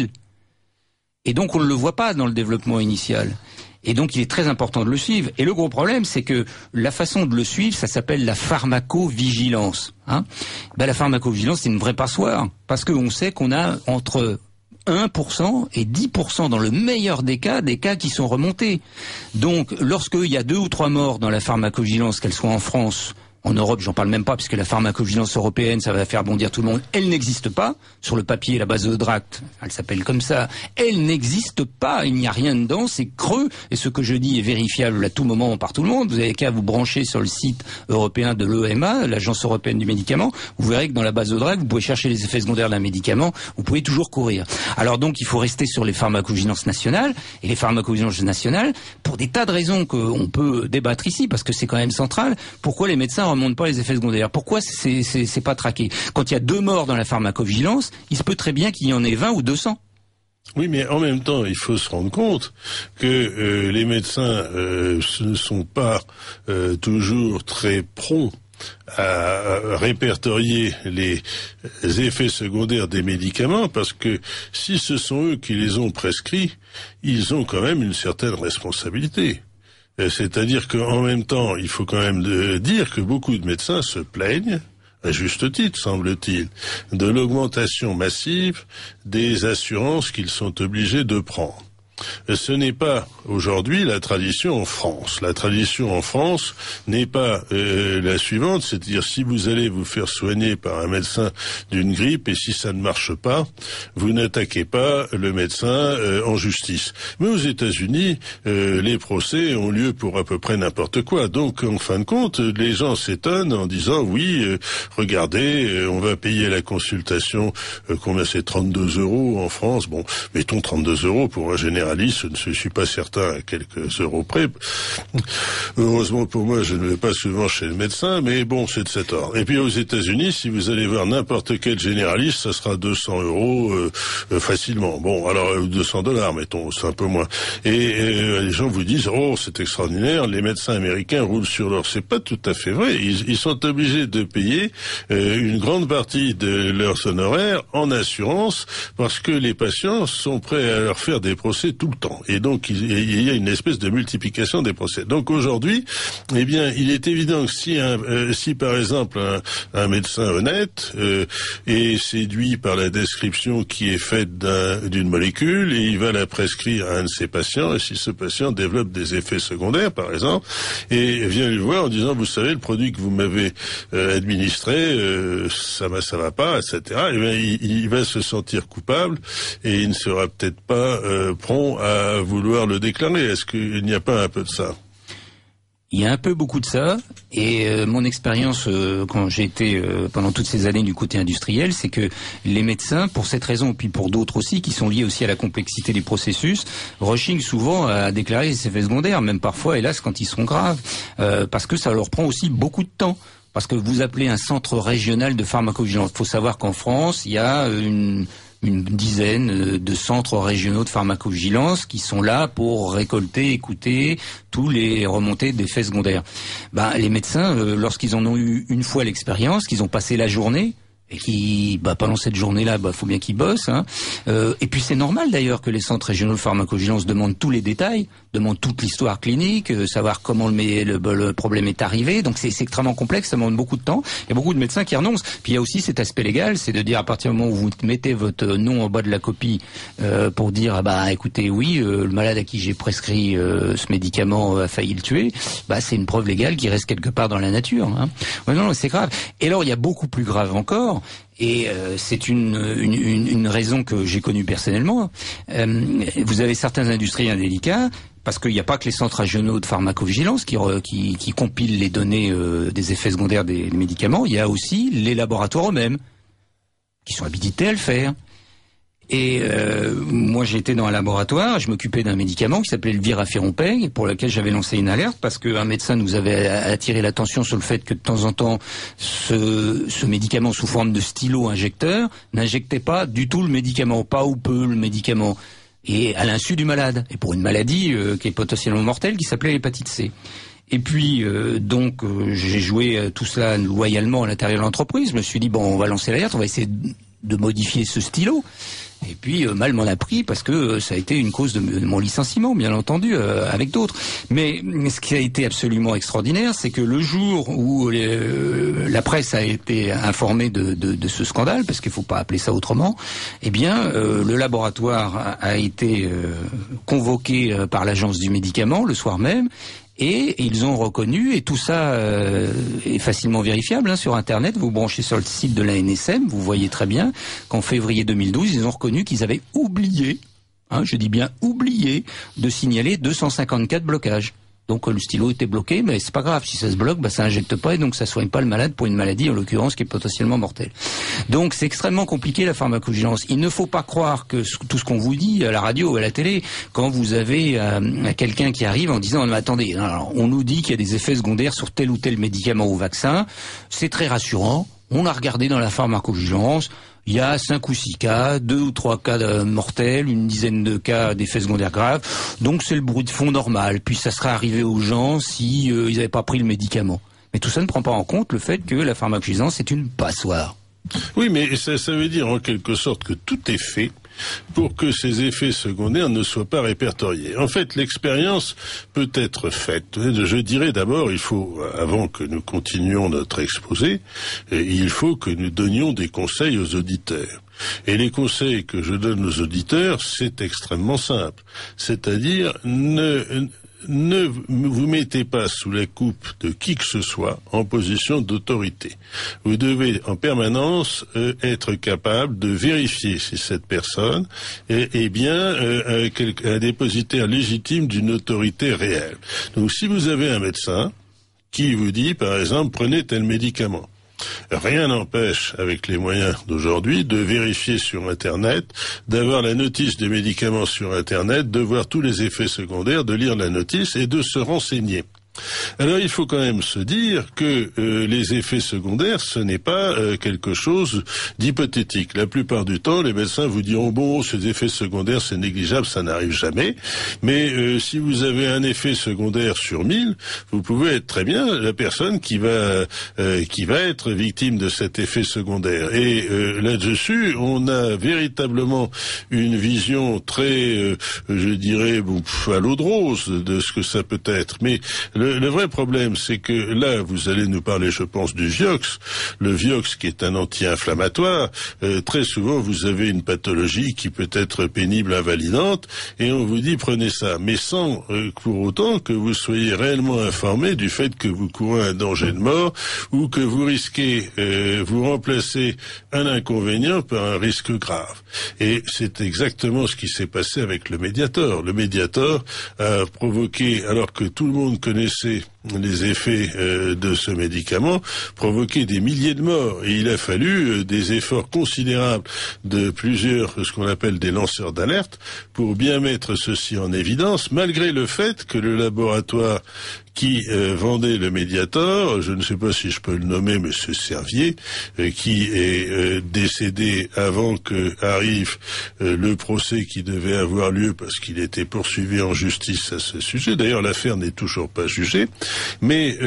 Et donc on ne le voit pas dans le développement initial. Et donc il est très important de le suivre. Et le gros problème, c'est que la façon de le suivre, ça s'appelle la pharmacovigilance. La pharmacovigilance, c'est une vraie passoire, parce qu'on sait qu'on a entre 1% et 10% dans le meilleur des cas qui sont remontés. Donc lorsqu'il y a 2 ou 3 morts dans la pharmacovigilance, qu'elle soit en France, en Europe, j'en parle même pas, puisque la pharmacovigilance européenne, ça va faire bondir tout le monde. Elle n'existe pas. Sur le papier, la base de Dract, elle s'appelle comme ça. Elle n'existe pas. Il n'y a rien dedans. C'est creux. Et ce que je dis est vérifiable à tout moment par tout le monde. Vous avez qu'à vous brancher sur le site européen de l'EMA, l'Agence européenne du médicament. Vous verrez que dans la base de Dract, vous pouvez chercher les effets secondaires d'un médicament. Vous pouvez toujours courir. Alors donc, il faut rester sur les pharmacovigilances nationales. Et les pharmacovigilances nationales, pour des tas de raisons qu'on peut débattre ici, parce que c'est quand même central, pourquoi les médecins remontent pas les effets secondaires? Pourquoi c'est pas traqué? Quand il y a 2 morts dans la pharmacovigilance, il se peut très bien qu'il y en ait 20 ou 200. Oui, mais en même temps, il faut se rendre compte que les médecins ne sont pas toujours très prompts à répertorier les effets secondaires des médicaments, parce que si ce sont eux qui les ont prescrits, ils ont quand même une certaine responsabilité. C'est-à-dire qu'en même temps, il faut quand même dire que beaucoup de médecins se plaignent, à juste titre, semble-t-il, de l'augmentation massive des assurances qu'ils sont obligés de prendre. Ce n'est pas aujourd'hui la tradition en France. La tradition en France n'est pas la suivante, c'est-à-dire si vous allez vous faire soigner par un médecin d'une grippe et si ça ne marche pas, vous n'attaquez pas le médecin en justice. Mais aux États-Unis, les procès ont lieu pour à peu près n'importe quoi. Donc en fin de compte, les gens s'étonnent en disant oui, regardez, on va payer la consultation, combien c'est 32 € en France. Bon, mettons 32 € pour un généraliste, je ne suis pas certain à quelques euros près. Heureusement pour moi, je ne vais pas souvent chez le médecin, mais bon, c'est de cet ordre. Et puis aux États-Unis, si vous allez voir n'importe quel généraliste, ça sera 200 € facilement. Bon, alors $200, mettons, c'est un peu moins. Et les gens vous disent, oh, c'est extraordinaire, les médecins américains roulent sur l'or. C'est pas tout à fait vrai. Ils sont obligés de payer une grande partie de leurs honoraires en assurance parce que les patients sont prêts à leur faire des procès tout le temps. Et donc, il y a une espèce de multiplication des procès. Donc aujourd'hui, eh bien, il est évident que si par exemple, un médecin honnête est séduit par la description qui est faite d'une molécule et il va la prescrire à un de ses patients, et si ce patient développe des effets secondaires, par exemple, et vient lui voir en disant, vous savez, le produit que vous m'avez administré, ça va pas, etc., eh bien, il va se sentir coupable et il ne sera peut-être pas prompt à vouloir le déclarer. Est-ce qu'il n'y a pas un peu de ça? Il y a un peu beaucoup de ça, et mon expérience quand j'ai été pendant toutes ces années du côté industriel, c'est que les médecins, pour cette raison, puis pour d'autres aussi, qui sont liés aussi à la complexité des processus, rechignent souvent à déclarer les effets secondaires, même parfois, hélas, quand ils sont graves, parce que ça leur prend aussi beaucoup de temps. Parce que vous appelez un centre régional de pharmacovigilance. Il faut savoir qu'en France, il y a une dizaine de centres régionaux de pharmacovigilance qui sont là pour récolter, écouter tous les remontées d'effets secondaires. Les médecins, lorsqu'ils en ont eu une fois l'expérience, qu'ils ont passé la journée, et qui, pendant cette journée-là, faut bien qu'ils bossent, et puis c'est normal d'ailleurs que les centres régionaux de pharmacovigilance demandent tous les détails, demandent toute l'histoire clinique, savoir comment le problème est arrivé. Donc c'est extrêmement complexe, ça demande beaucoup de temps. Il y a beaucoup de médecins qui renoncent. Puis il y a aussi cet aspect légal, c'est de dire à partir du moment où vous mettez votre nom en bas de la copie pour dire écoutez, oui, le malade à qui j'ai prescrit ce médicament a failli le tuer, c'est une preuve légale qui reste quelque part dans la nature. Ouais, non, c'est grave. Et alors il y a beaucoup plus grave encore. Et c'est une raison que j'ai connue personnellement. Vous avez certains industriels délicats, parce qu'il n'y a pas que les centres régionaux de pharmacovigilance qui compilent les données des effets secondaires des médicaments. Il y a aussi les laboratoires eux-mêmes qui sont habilités à le faire. Et moi j'étais dans un laboratoire, je m'occupais d'un médicament qui s'appelait le Viraferon-Peg, pour lequel j'avais lancé une alerte parce qu'un médecin nous avait attiré l'attention sur le fait que de temps en temps ce médicament sous forme de stylo injecteur n'injectait pas du tout le médicament, pas ou peu le médicament. et à l'insu du malade, et pour une maladie qui est potentiellement mortelle, qui s'appelait l'hépatite C. Et puis j'ai joué tout cela loyalement à l'intérieur de l'entreprise. Je me suis dit bon, on va lancer l'alerte, on va essayer de modifier ce stylo. Et puis mal m'en a pris parce que ça a été une cause de mon licenciement, bien entendu, avec d'autres. Mais ce qui a été absolument extraordinaire, c'est que le jour où la presse a été informée de ce scandale, parce qu'il faut pas appeler ça autrement, eh bien le laboratoire a été convoqué par l'agence du médicament le soir même. Et ils ont reconnu, et tout ça est facilement vérifiable sur Internet, vous branchez sur le site de l'ANSM, vous voyez très bien qu'en février 2012, ils ont reconnu qu'ils avaient oublié, je dis bien oublié, de signaler 254 blocages. Donc le stylo était bloqué, mais c'est pas grave, si ça se bloque, ça injecte pas et donc ça soigne pas le malade pour une maladie, en l'occurrence, qui est potentiellement mortelle. Donc c'est extrêmement compliqué la pharmacovigilance. Il ne faut pas croire que tout ce qu'on vous dit à la radio ou à la télé, quand vous avez quelqu'un qui arrive en disant attendez, alors, on nous dit qu'il y a des effets secondaires sur tel ou tel médicament ou vaccin, c'est très rassurant, on a regardé dans la pharmacovigilance, il y a 5 ou 6 cas, 2 ou 3 cas mortels, une dizaine de cas d'effets secondaires graves. Donc c'est le bruit de fond normal. Puis ça serait arrivé aux gens si ils n'avaient pas pris le médicament. Mais tout ça ne prend pas en compte le fait que la pharmacovigilance est une passoire. Oui, mais ça veut dire en quelque sorte que tout est fait pour que ces effets secondaires ne soient pas répertoriés. En fait, l'expérience peut être faite. Je dirais d'abord, il faut, avant que nous continuions notre exposé, il faut que nous donnions des conseils aux auditeurs. Et les conseils que je donne aux auditeurs, c'est extrêmement simple. C'est-à-dire, ne vous mettez pas sous la coupe de qui que ce soit en position d'autorité. Vous devez en permanence être capable de vérifier si cette personne est bien un dépositaire légitime d'une autorité réelle. Donc si vous avez un médecin qui vous dit, par exemple, prenez tel médicament, rien n'empêche, avec les moyens d'aujourd'hui, de vérifier sur Internet, d'avoir la notice des médicaments sur Internet, de voir tous les effets secondaires, de lire la notice et de se renseigner. Alors il faut quand même se dire que les effets secondaires, ce n'est pas quelque chose d'hypothétique. La plupart du temps, les médecins vous diront bon, ces effets secondaires, c'est négligeable, ça n'arrive jamais. Mais si vous avez un effet secondaire sur 1000, vous pouvez être très bien la personne qui va être victime de cet effet secondaire. Et là-dessus, on a véritablement une vision très, je dirais, à l'eau de rose de ce que ça peut être. Mais le vrai problème, c'est que là, vous allez nous parler, je pense, du Vioxx. Le Vioxx, qui est un anti-inflammatoire, très souvent, vous avez une pathologie qui peut être pénible, invalidante, et on vous dit prenez ça, mais sans pour autant que vous soyez réellement informé du fait que vous courez un danger de mort ou que vous risquez, vous remplacer un inconvénient par un risque grave. Et c'est exactement ce qui s'est passé avec le Mediator. Le Mediator a provoqué, alors que tout le monde connaissait les effets de ce médicament, provoquer des milliers de morts. Et il a fallu des efforts considérables de plusieurs, ce qu'on appelle des lanceurs d'alerte, pour bien mettre ceci en évidence, malgré le fait que le laboratoire qui vendait le Mediator, je ne sais pas si je peux le nommer, mais c'est Servier, qui est décédé avant que arrive le procès qui devait avoir lieu parce qu'il était poursuivi en justice à ce sujet. D'ailleurs, l'affaire n'est toujours pas jugée. Mais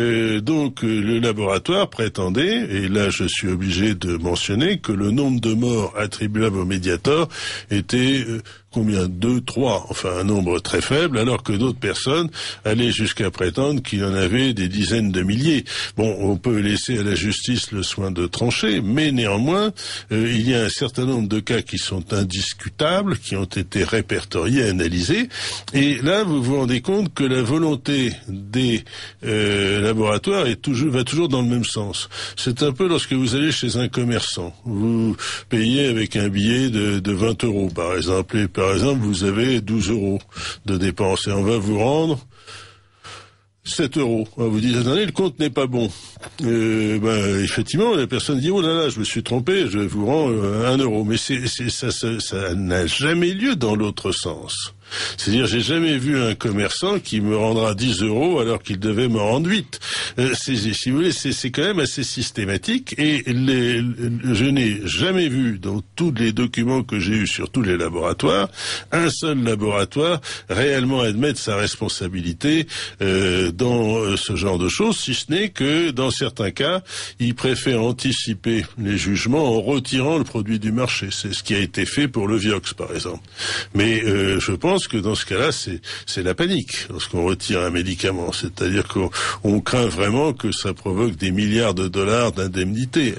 donc le laboratoire prétendait, et là je suis obligé de mentionner, que le nombre de morts attribuables au Mediator était combien? 2, 3, enfin un nombre très faible, alors que d'autres personnes allaient jusqu'à prétendre qu'il y en avait des dizaines de milliers. Bon, on peut laisser à la justice le soin de trancher, mais néanmoins, il y a un certain nombre de cas qui sont indiscutables, qui ont été répertoriés, analysés, et là, vous vous rendez compte que la volonté des laboratoires va toujours dans le même sens. C'est un peu lorsque vous allez chez un commerçant. Vous payez avec un billet de 20 €, par exemple, et par exemple, vous avez 12 € de dépenses et on va vous rendre 7 €. Vous dites, attendez, le compte n'est pas bon. Effectivement, la personne dit, oh là là, je me suis trompé, je vous rends 1 €. Mais ça n'a jamais lieu dans l'autre sens. C'est-à-dire, j'ai jamais vu un commerçant qui me rendra 10 € alors qu'il devait me rendre 8. Si vous voulez, c'est quand même assez systématique, et je n'ai jamais vu dans tous les documents que j'ai eus sur tous les laboratoires, un seul laboratoire réellement admettre sa responsabilité dans ce genre de choses, si ce n'est que dans certains cas, il préfère anticiper les jugements en retirant le produit du marché. C'est ce qui a été fait pour le Vioxx, par exemple. Mais je pense que dans ce cas-là, c'est la panique lorsqu'on retire un médicament. C'est-à-dire qu'on craint vraiment que ça provoque des milliards de dollars d'indemnités.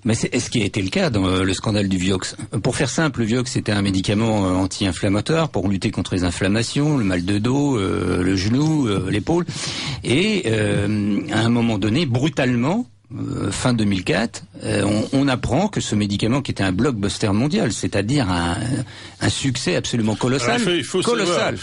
Mais c'est ce qui a été le cas dans le scandale du Vioxx. Pour faire simple, le Vioxx c'était un médicament anti-inflammatoire pour lutter contre les inflammations, le mal de dos, le genou, l'épaule. Et à un moment donné, brutalement, fin 2004, on apprend que ce médicament, qui était un blockbuster mondial, c'est-à-dire un succès absolument colossal, il faut colossal.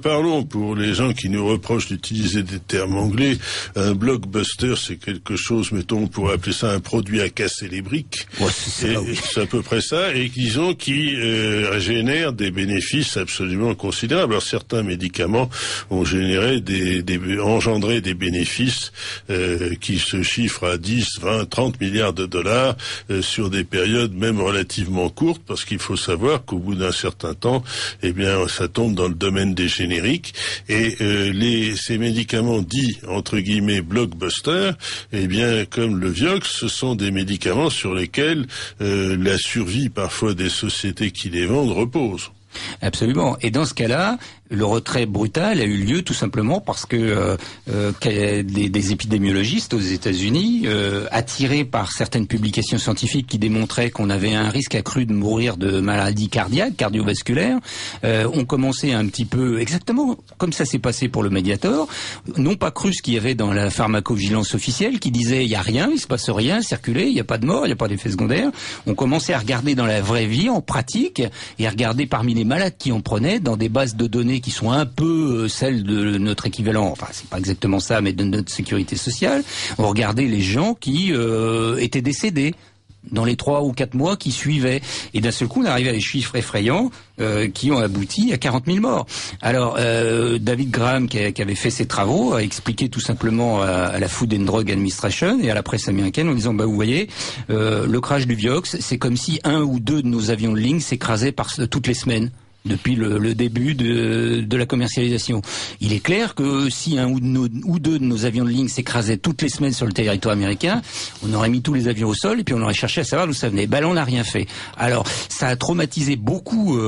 Parlons pour les gens qui nous reprochent d'utiliser des termes anglais. Un blockbuster, c'est quelque chose, mettons, on pourrait appeler ça un produit à casser les briques. Ouais, c'est à peu près ça, et disons qui génère des bénéfices absolument considérables. Alors certains médicaments ont engendré des bénéfices qui se chiffrent à 10, 20, 30 milliards de dollars sur des périodes même relativement courtes, parce qu'il faut savoir qu'au bout d'un certain temps, eh bien, ça tombe dans le domaine des génériques, et ces médicaments dits entre guillemets blockbusters, eh bien, comme le Vioxx, ce sont des médicaments sur lesquels la survie parfois des sociétés qui les vendent repose. Absolument. Et dans ce cas-là, le retrait brutal a eu lieu tout simplement parce que des épidémiologistes aux États-Unis, attirés par certaines publications scientifiques qui démontraient qu'on avait un risque accru de mourir de maladies cardiaques, cardiovasculaires, ont commencé un petit peu, exactement comme ça s'est passé pour le Mediator, n'ont pas cru ce qu'il y avait dans la pharmacovigilance officielle qui disait il y a rien, il se passe rien, circuler, il n'y a pas de mort, il n'y a pas d'effet secondaire. On commençait à regarder dans la vraie vie, en pratique, et à regarder parmi les malades qui en prenaient dans des bases de données qui sont un peu celles de notre équivalent, enfin c'est pas exactement ça, mais de notre sécurité sociale. On regardait les gens qui étaient décédés dans les 3 ou 4 mois qui suivaient. Et d'un seul coup, on arrivait à des chiffres effrayants qui ont abouti à 40 000 morts. Alors, David Graham, qui avait fait ses travaux, a expliqué tout simplement à la Food and Drug Administration et à la presse américaine en disant, vous voyez, le crash du Vioxx, c'est comme si 1 ou 2 de nos avions de ligne s'écrasaient toutes les semaines. Depuis le début de la commercialisation. Il est clair que si 1 ou 2 de nos avions de ligne s'écrasaient toutes les semaines sur le territoire américain, on aurait mis tous les avions au sol et puis on aurait cherché à savoir d'où ça venait. Là, on n'a rien fait. Alors, ça a traumatisé beaucoup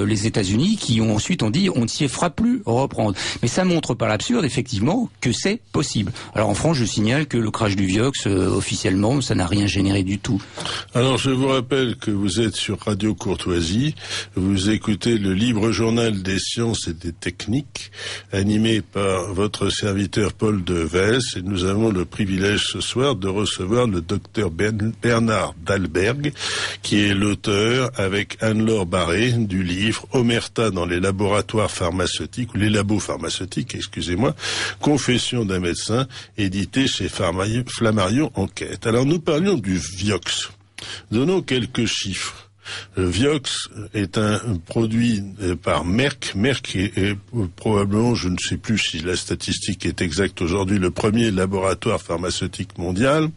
les États-Unis qui ont dit on ne s'y fera plus reprendre. Mais ça montre par l'absurde, effectivement, que c'est possible. Alors en France, je signale que le crash du Vioxx, officiellement, ça n'a rien généré du tout. Alors, je vous rappelle que vous êtes sur Radio Courtoisie, vous écoutez le libre journal des sciences et des techniques, animé par votre serviteur Paul Devesse, et nous avons le privilège ce soir de recevoir le docteur Bernard Dalberg, qui est l'auteur, avec Anne-Laure Barré, du livre Omerta dans les laboratoires pharmaceutiques, ou les labos pharmaceutiques, excusez-moi, Confession d'un médecin, édité chez Flammarion Enquête. Alors nous parlions du Vioxx. Donnons quelques chiffres. Le Vioxx est un produit par Merck. Merck est probablement, je ne sais plus si la statistique est exacte aujourd'hui, le premier laboratoire pharmaceutique mondial,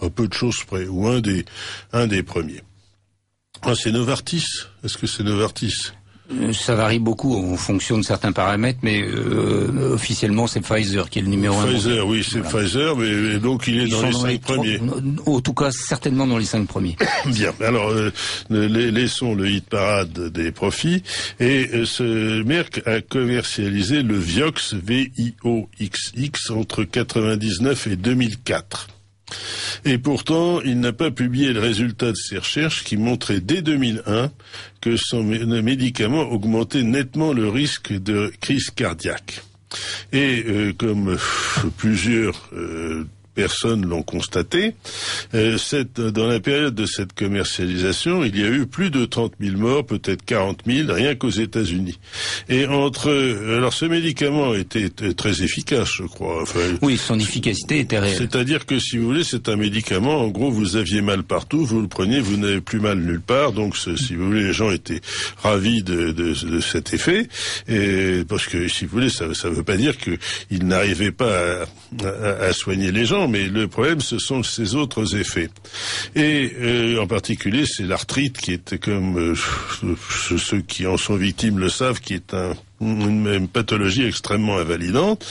à peu de choses près, ou un des premiers. C'est Novartis. Est-ce que c'est Novartis ? Ça varie beaucoup en fonction de certains paramètres, mais officiellement c'est Pfizer qui est le numéro 1. Pfizer, oui, c'est voilà. Pfizer, mais donc il est dans les 5 premiers. En tout cas, certainement dans les 5 premiers. Bien, alors laissons le hit parade des profits. Et ce Merck a commercialisé le Vioxx, V-I-O-X-X, entre 99 et 2004. Et pourtant, il n'a pas publié le résultat de ses recherches qui montrait dès 2001 que son médicament augmentait nettement le risque de crise cardiaque. Et comme plusieurs personnes l'ont constaté. Dans la période de cette commercialisation, il y a eu plus de 30 000 morts, peut-être 40 000, rien qu'aux États-Unis. Et alors ce médicament était très efficace, je crois. Enfin, oui, son efficacité était réelle. C'est-à-dire que, si vous voulez, c'est un médicament, en gros, vous aviez mal partout, vous le preniez, vous n'avez plus mal nulle part, donc si vous voulez, les gens étaient ravis de cet effet, et parce que, si vous voulez, ça veut pas dire qu'ils n'arrivaient pas à soigner les gens, mais le problème, ce sont ces autres effets. Et en particulier, c'est l'arthrite qui est, comme ceux qui en sont victimes le savent, qui est une pathologie extrêmement invalidante,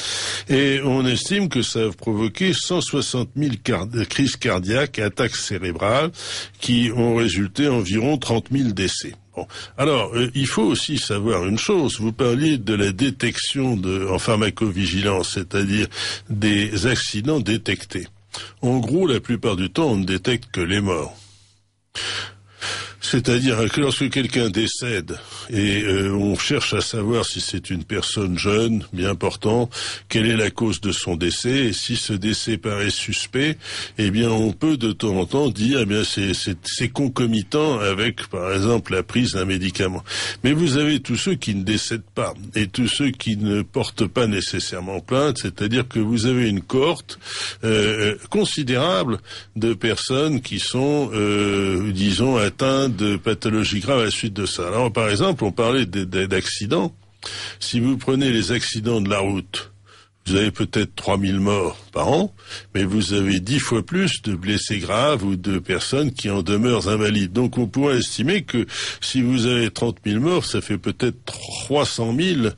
et on estime que ça a provoqué 160 000 crises cardiaques et attaques cérébrales qui ont résulté environ 30 000 décès. Bon. Alors, il faut aussi savoir une chose. Vous parliez de la détection en pharmacovigilance, c'est-à-dire des accidents détectés. En gros, la plupart du temps, on ne détecte que les morts. C'est-à-dire que lorsque quelqu'un décède et on cherche à savoir si c'est une personne jeune, bien portant, quelle est la cause de son décès, et si ce décès paraît suspect, eh bien on peut de temps en temps dire eh bien c'est concomitant avec par exemple la prise d'un médicament. Mais vous avez tous ceux qui ne décèdent pas et tous ceux qui ne portent pas nécessairement plainte, c'est-à-dire que vous avez une cohorte considérable de personnes qui sont disons atteintes de pathologies graves à la suite de ça. Alors, par exemple, on parlait d'accidents. Si vous prenez les accidents de la route, vous avez peut-être 3000 morts par an, mais vous avez 10 fois plus de blessés graves ou de personnes qui en demeurent invalides. Donc on pourrait estimer que si vous avez 30 000 morts, ça fait peut-être 300 000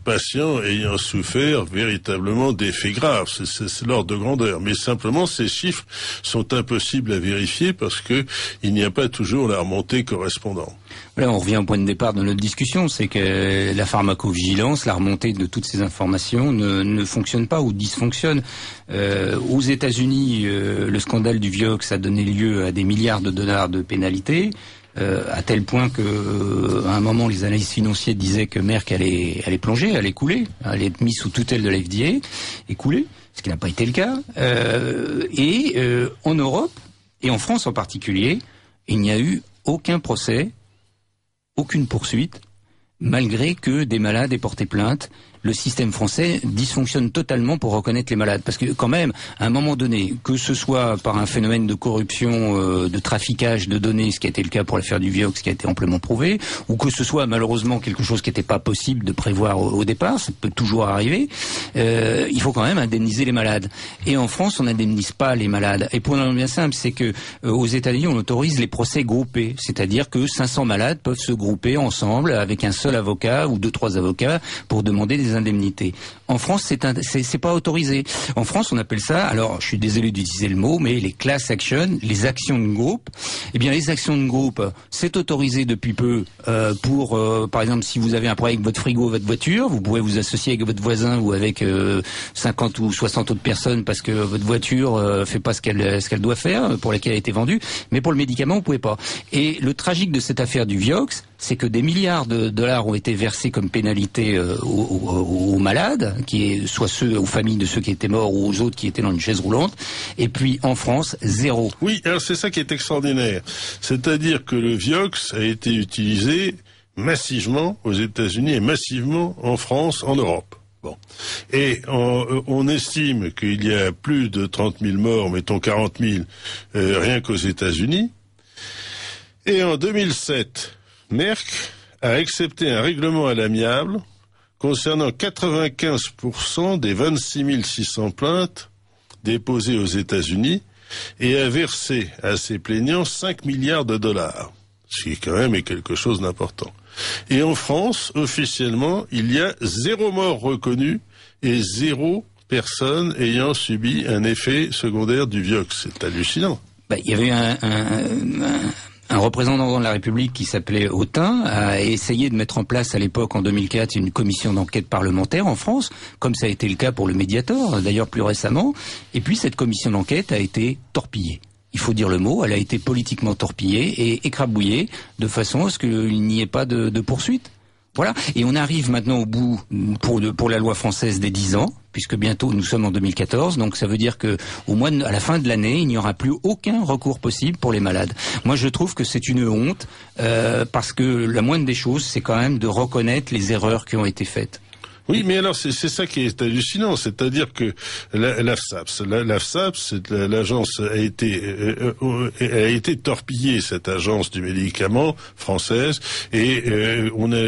patients ayant souffert véritablement d'effets graves. C'est l'ordre de grandeur. Mais simplement, ces chiffres sont impossibles à vérifier parce que il n'y a pas toujours la remontée correspondante. Là, on revient au point de départ de notre discussion, c'est que la pharmacovigilance, la remontée de toutes ces informations ne fonctionne pas ou dysfonctionne. Aux États-Unis, le scandale du Vioxx a donné lieu à des milliards de dollars de pénalités, à tel point que, à un moment, les analystes financiers disaient que Merck allait plonger, allait couler, allait être mis sous tutelle de la FDA et couler, ce qui n'a pas été le cas. En Europe, et en France en particulier, il n'y a eu aucun procès, aucune poursuite, malgré que des malades aient porté plainte. Le système français dysfonctionne totalement pour reconnaître les malades. Parce que quand même, à un moment donné, que ce soit par un phénomène de corruption, de traficage de données, ce qui a été le cas pour l'affaire du Vioxx, qui a été amplement prouvé, ou que ce soit malheureusement quelque chose qui n'était pas possible de prévoir au départ, ça peut toujours arriver, il faut quand même indemniser les malades. Et en France, on n'indemnise pas les malades. Et pour une raison bien simple, c'est que aux États-Unis, on autorise les procès groupés. C'est-à-dire que 500 malades peuvent se grouper ensemble avec un seul avocat ou 2-3 avocats pour demander des indemnités. En France, c'est pas autorisé. En France, on appelle ça, alors je suis désolé d'utiliser le mot, mais les class actions, les actions de groupe. Eh bien, les actions de groupe, c'est autorisé depuis peu pour, par exemple, si vous avez un problème avec votre frigo, votre voiture, vous pouvez vous associer avec votre voisin ou avec 50 ou 60 autres personnes parce que votre voiture fait pas ce qu'elle doit faire, pour laquelle elle a été vendue. Mais pour le médicament, vous pouvez pas. Et le tragique de cette affaire du Vioxx, c'est que des milliards de dollars ont été versés comme pénalité aux malades, soit ceux aux familles de ceux qui étaient morts ou aux autres qui étaient dans une chaise roulante. Et puis en France, zéro. Oui, alors c'est ça qui est extraordinaire. C'est-à-dire que le Vioxx a été utilisé massivement aux États-Unis et massivement en France, en Europe. Bon. Et on estime qu'il y a plus de 30 000 morts, mettons 40 000, rien qu'aux États-Unis. Et en 2007, Merck a accepté un règlement à l'amiable concernant 95% des 26 600 plaintes déposées aux États-Unis et a versé à ses plaignants 5 milliards de dollars, ce qui quand même est quelque chose d'important. Et en France, officiellement, il y a 0 mort reconnu et 0 personne ayant subi un effet secondaire du Vioxx. C'est hallucinant. Il y avait un représentant de la République qui s'appelait Autain a essayé de mettre en place à l'époque, en 2004, une commission d'enquête parlementaire en France, comme ça a été le cas pour le Mediator, d'ailleurs plus récemment. Et puis cette commission d'enquête a été torpillée. Il faut dire le mot, elle a été politiquement torpillée et écrabouillée de façon à ce qu'il n'y ait pas de poursuite. Voilà. Et on arrive maintenant au bout pour la loi française des 10 ans. Puisque bientôt nous sommes en 2014, donc ça veut dire que à la fin de l'année, il n'y aura plus aucun recours possible pour les malades. Moi, je trouve que c'est une honte parce que la moindre des choses, c'est quand même de reconnaître les erreurs qui ont été faites. Oui, mais alors c'est ça qui est hallucinant, c'est-à-dire que l'AFSAPS, l'agence a été torpillée, cette agence du médicament française, et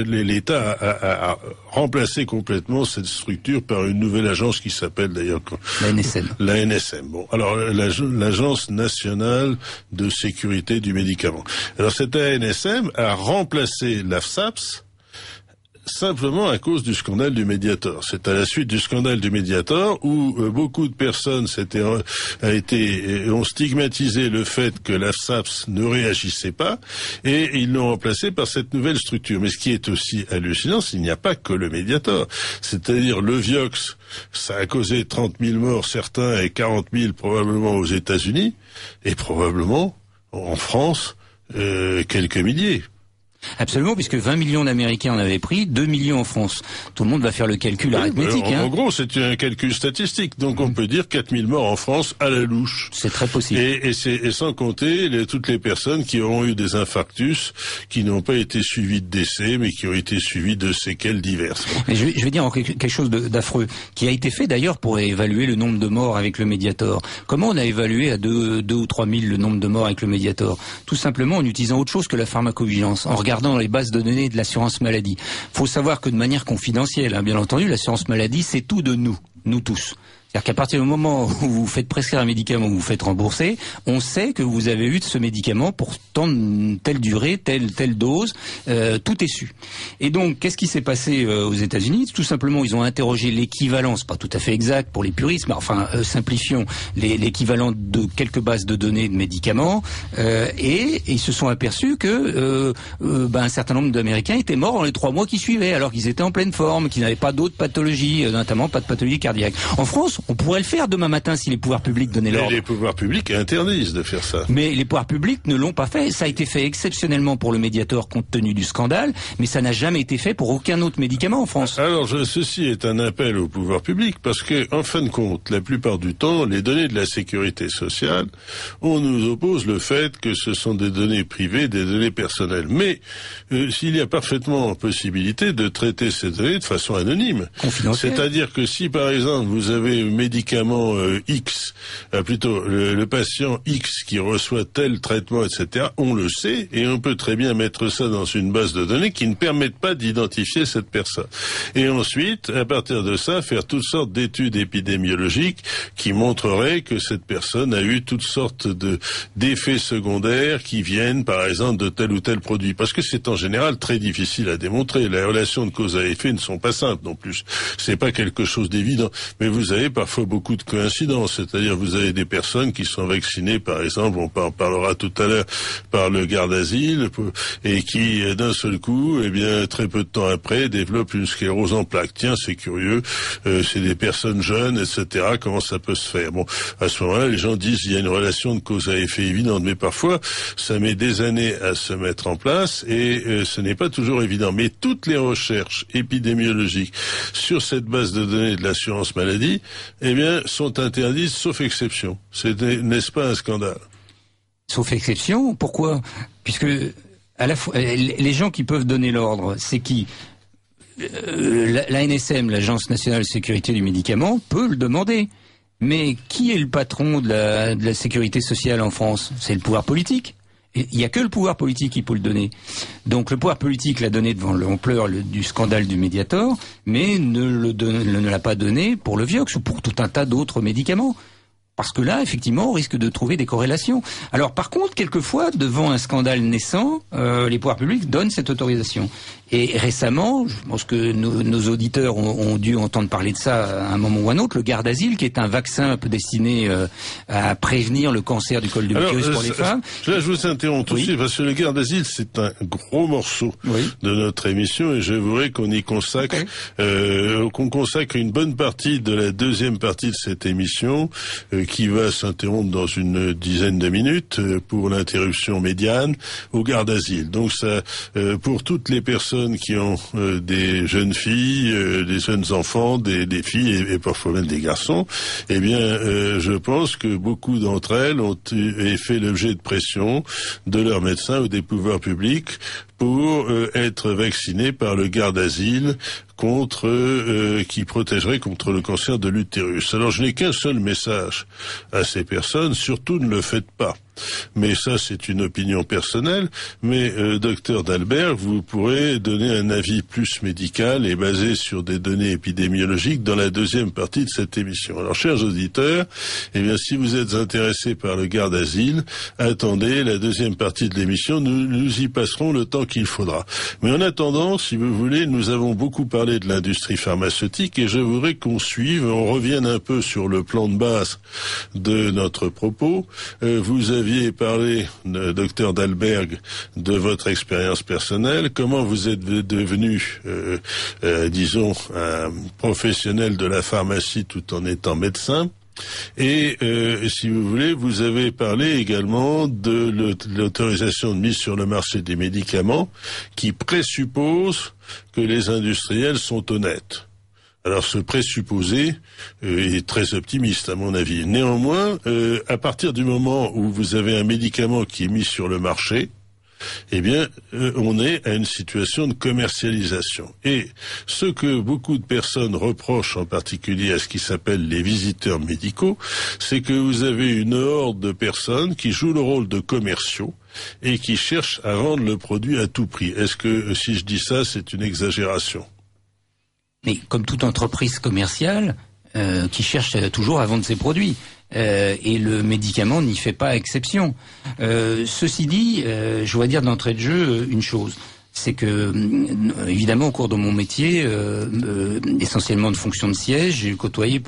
l'État a remplacé complètement cette structure par une nouvelle agence qui s'appelle d'ailleurs l'ANSM. Bon, alors l'agence nationale de sécurité du médicament. Alors cette ANSM a remplacé l'AFSAPS simplement à cause du scandale du Mediator. C'est à la suite du scandale du Mediator où beaucoup de personnes ont stigmatisé le fait que l'AFSAPS ne réagissait pas et ils l'ont remplacé par cette nouvelle structure. Mais ce qui est aussi hallucinant, c'est qu'il n'y a pas que le Mediator. C'est-à-dire le Vioxx, ça a causé 30 000 morts certains et 40 000 probablement aux États-Unis et probablement en France quelques milliers. Absolument, puisque 20 millions d'Américains en avaient pris, 2 millions en France. Tout le monde va faire le calcul arithmétique. En gros, c'est un calcul statistique. Donc on peut dire 4 000 morts en France à la louche. C'est très possible. Et sans compter toutes les personnes qui auront eu des infarctus, qui n'ont pas été suivies de décès, mais qui ont été suivies de séquelles diverses. Mais je vais dire quelque chose d'affreux, qui a été fait d'ailleurs pour évaluer le nombre de morts avec le Mediator. Comment on a évalué à 2 ou 3 000 le nombre de morts avec le Mediator? Tout simplement en utilisant autre chose que la pharmacovigilance, en regardant dans les bases de données de l'assurance maladie. Faut savoir que de manière confidentielle, bien entendu, l'assurance maladie, c'est tout de nous tous. C'est-à-dire qu'à partir du moment où vous faites prescrire un médicament, où vous faites rembourser, on sait que vous avez eu de ce médicament pour telle durée, telle dose, tout est su. Et donc, qu'est-ce qui s'est passé aux États-Unis? Tout simplement, ils ont interrogé l'équivalence, pas tout à fait exact pour les puristes, mais enfin, simplifions, l'équivalent de quelques bases de données de médicaments, et ils se sont aperçus que un certain nombre d'Américains étaient morts dans les 3 mois qui suivaient, alors qu'ils étaient en pleine forme, qu'ils n'avaient pas d'autres pathologies, notamment pas de pathologie cardiaque. En France, on pourrait le faire demain matin si les pouvoirs publics donnaient l'ordre. Les pouvoirs publics interdisent de faire ça. Mais les pouvoirs publics ne l'ont pas fait. Ça a été fait exceptionnellement pour le Mediator compte tenu du scandale, mais ça n'a jamais été fait pour aucun autre médicament en France. Alors, ceci est un appel aux pouvoirs publics parce que, en fin de compte, la plupart du temps, les données de la sécurité sociale, on nous oppose le fait que ce sont des données privées, des données personnelles. Mais s'il y a parfaitement possibilité de traiter ces données de façon anonyme. Confidentielle. C'est-à-dire que si, par exemple, vous avez médicament X, plutôt le patient X qui reçoit tel traitement, etc., on le sait et on peut très bien mettre ça dans une base de données qui ne permettent pas d'identifier cette personne. Et ensuite, à partir de ça, faire toutes sortes d'études épidémiologiques qui montreraient que cette personne a eu toutes sortes d'effets secondaires qui viennent, par exemple, de tel ou tel produit. Parce que c'est en général très difficile à démontrer. Les relations de cause à effet ne sont pas simples non plus. C'est pas quelque chose d'évident. Mais vous avez parfois beaucoup de coïncidences, c'est-à-dire vous avez des personnes qui sont vaccinées, par exemple, on en parlera tout à l'heure, par le garde asile, et qui, d'un seul coup, très peu de temps après, développent une sclérose en plaques. Tiens, c'est curieux, c'est des personnes jeunes, etc. Comment ça peut se faire? Bon, à ce moment-là, les gens disent il y a une relation de cause à effet évidente, mais parfois, ça met des années à se mettre en place, et ce n'est pas toujours évident. Mais toutes les recherches épidémiologiques sur cette base de données de l'assurance maladie, sont interdites sauf exception. N'est-ce pas un scandale? Sauf exception, pourquoi? Puisque à la fois les gens qui peuvent donner l'ordre, c'est qui? L'ANSM, l'Agence nationale de sécurité du médicament, peut le demander. Mais qui est le patron de la sécurité sociale en France? C'est le pouvoir politique. Il n'y a que le pouvoir politique qui peut le donner. Donc le pouvoir politique l'a donné devant l'ampleur du scandale du Mediator, mais ne l'a pas donné pour le Vioxx ou pour tout un tas d'autres médicaments. Parce que là, effectivement, on risque de trouver des corrélations. Alors par contre, quelquefois, devant un scandale naissant, les pouvoirs publics donnent cette autorisation. Et récemment, je pense que nos auditeurs ont dû entendre parler de ça à un moment ou à un autre, le Gardasil, qui est un vaccin un peu destiné à prévenir le cancer du col de l'utérus pour les femmes. Là, je vous interromps tout de suite, parce que le Gardasil, c'est un gros morceau de notre émission, et je voudrais qu'on y consacre, qu'on consacre une bonne partie de la deuxième partie de cette émission, qui va s'interrompre dans une dizaine de minutes pour l'interruption médiane au garde d'asile. Donc ça, pour toutes les personnes qui ont des jeunes filles, des jeunes enfants, des filles et parfois même des garçons, eh bien, je pense que beaucoup d'entre elles ont fait l'objet de pression de leurs médecins ou des pouvoirs publics pour être vaccinés par le garde d'asile qui protégerait contre le cancer de l'utérus. Alors je n'ai qu'un seul message à ces personnes, surtout ne le faites pas. Mais ça, c'est une opinion personnelle. Mais docteur Dalberg, vous pourrez donner un avis plus médical et basé sur des données épidémiologiques dans la deuxième partie de cette émission. Alors, chers auditeurs, eh bien, si vous êtes intéressés par le garde d'asile, attendez la deuxième partie de l'émission. Nous y passerons le temps qu'il faudra. Mais en attendant, si vous voulez, nous avons beaucoup parlé de l'industrie pharmaceutique et je voudrais qu'on suive, on revienne un peu sur le plan de base de notre propos. Vous aviez parlé, docteur Dalberg, de votre expérience personnelle. Comment vous êtes devenu, disons, un professionnel de la pharmacie tout en étant médecin? Et si vous voulez, vous avez parlé également de l'autorisation de mise sur le marché des médicaments qui présuppose que les industriels sont honnêtes. Alors ce présupposé est très optimiste à mon avis. Néanmoins, à partir du moment où vous avez un médicament qui est mis sur le marché, eh bien, on est à une situation de commercialisation. Et ce que beaucoup de personnes reprochent, en particulier à ce qui s'appelle les visiteurs médicaux, c'est que vous avez une horde de personnes qui jouent le rôle de commerciaux et qui cherchent à vendre le produit à tout prix. Est-ce que, si je dis ça, c'est une exagération ? Mais comme toute entreprise commerciale qui cherche toujours à vendre ses produits. Et le médicament n'y fait pas exception. Ceci dit, je dois dire d'entrée de jeu une chose. C'est que, évidemment, au cours de mon métier, essentiellement de fonction de siège, j'ai côtoyé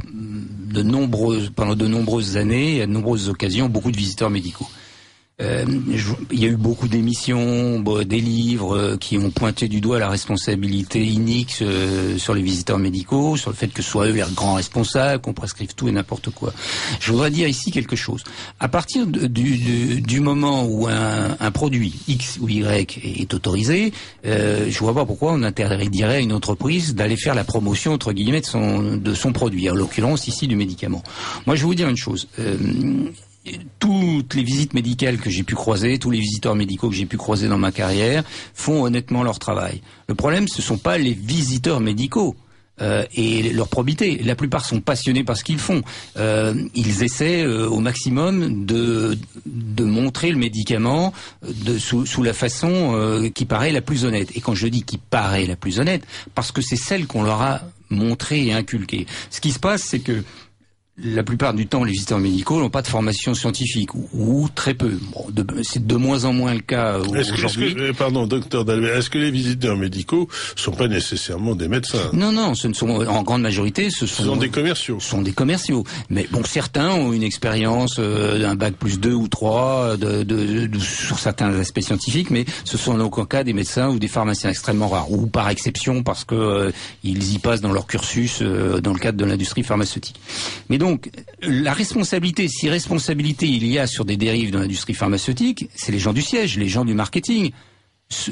pendant de nombreuses années, à de nombreuses occasions, beaucoup de visiteurs médicaux. Il y a eu beaucoup d'émissions, des livres qui ont pointé du doigt la responsabilité inique sur les visiteurs médicaux, sur le fait que ce soit eux les grands responsables, qu'on prescrive tout et n'importe quoi. Je voudrais dire ici quelque chose. À partir du moment où un produit X ou Y est autorisé, je vois pas pourquoi on interdirait à une entreprise d'aller faire la promotion entre guillemets de son produit, en l'occurrence ici du médicament. Moi, je vais vous dire une chose. Toutes les visites médicales que j'ai pu croiser, tous les visiteurs médicaux que j'ai pu croiser dans ma carrière font honnêtement leur travail. Le problème, ce sont pas les visiteurs médicaux et leur probité. La plupart sont passionnés par ce qu'ils font. Ils essaient au maximum de montrer le médicament sous la façon qui paraît la plus honnête. Et quand je dis qui paraît la plus honnête, parce que c'est celle qu'on leur a montrée et inculquée. Ce qui se passe, c'est que la plupart du temps, les visiteurs médicaux n'ont pas de formation scientifique, ou très peu. Bon, c'est de moins en moins le cas aujourd'hui. Pardon, docteur Dalberg, est-ce que les visiteurs médicaux sont pas nécessairement des médecins? Non, ce ne sont, en grande majorité, ce sont des commerciaux. Sont des commerciaux. Mais bon, certains ont une expérience d'un bac plus 2 ou 3 sur certains aspects scientifiques, mais ce sont en aucun cas des médecins ou des pharmaciens extrêmement rares, ou par exception parce que ils y passent dans leur cursus dans le cadre de l'industrie pharmaceutique. Mais donc, la responsabilité, si responsabilité il y a sur des dérives dans l'industrie pharmaceutique, c'est les gens du siège, les gens du marketing,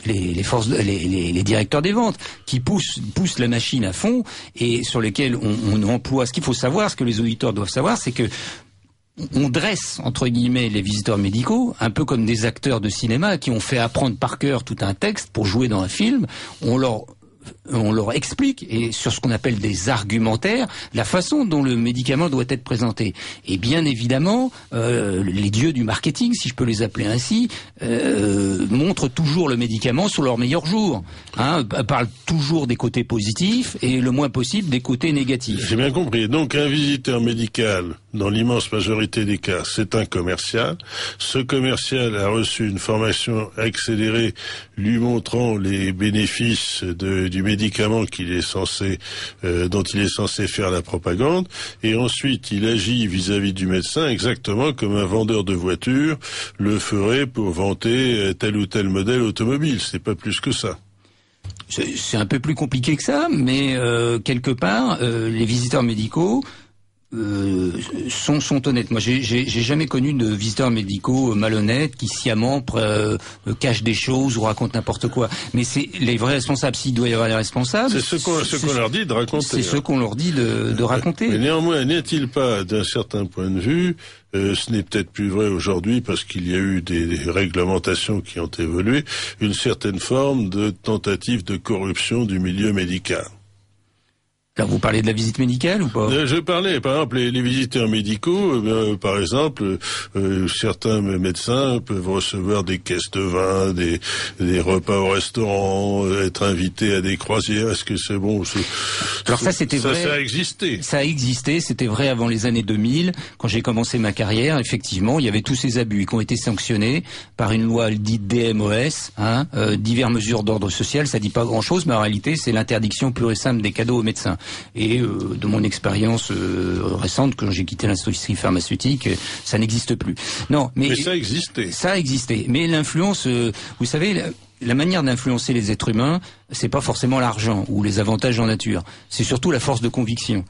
les directeurs des ventes, qui poussent la machine à fond et sur lesquels on emploie. Ce qu'il faut savoir, ce que les auditeurs doivent savoir, c'est que on dresse, entre guillemets, les visiteurs médicaux, un peu comme des acteurs de cinéma qui ont fait apprendre par cœur tout un texte pour jouer dans un film. On leur explique, et sur ce qu'on appelle des argumentaires, la façon dont le médicament doit être présenté. Et bien évidemment, les dieux du marketing, si je peux les appeler ainsi, montrent toujours le médicament sous leur meilleur jour. Parlent toujours des côtés positifs et le moins possible des côtés négatifs. J'ai bien compris. Donc un visiteur médical, dans l'immense majorité des cas, c'est un commercial. Ce commercial a reçu une formation accélérée lui montrant les bénéfices du médicament dont il est censé faire la propagande, et ensuite il agit vis-à-vis du médecin exactement comme un vendeur de voitures le ferait pour vanter tel ou tel modèle automobile. C'est pas plus que ça. C'est un peu plus compliqué que ça, mais quelque part, les visiteurs médicaux sont honnêtes. Moi, j'ai jamais connu de visiteurs médicaux malhonnêtes qui sciemment cachent des choses ou racontent n'importe quoi. Mais c'est les vrais responsables. S'il doit y avoir les responsables, c'est ce qu'on leur dit de raconter. C'est ce qu'on leur dit de raconter. Mais néanmoins, n'est-il pas, d'un certain point de vue, ce n'est peut-être plus vrai aujourd'hui parce qu'il y a eu des réglementations qui ont évolué, une certaine forme de tentative de corruption du milieu médical? Alors vous parlez de la visite médicale ou pas? Je parlais, par exemple, les visiteurs médicaux, par exemple, certains médecins peuvent recevoir des caisses de vin, des repas au restaurant, être invités à des croisières. Est-ce que c'est bon? Alors ça, c'était vrai. Ça a existé. Ça a existé, c'était vrai avant les années 2000. Quand j'ai commencé ma carrière, effectivement, il y avait tous ces abus qui ont été sanctionnés par une loi dite DMOS, divers mesures d'ordre social. Ça dit pas grand-chose, mais en réalité, c'est l'interdiction pure et simple des cadeaux aux médecins. Et de mon expérience récente, quand j'ai quitté l'industrie pharmaceutique, ça n'existe plus. Non, mais ça existait. Ça a existé. Mais l'influence, vous savez, la manière d'influencer les êtres humains, c'est pas forcément l'argent ou les avantages en nature. C'est surtout la force de conviction.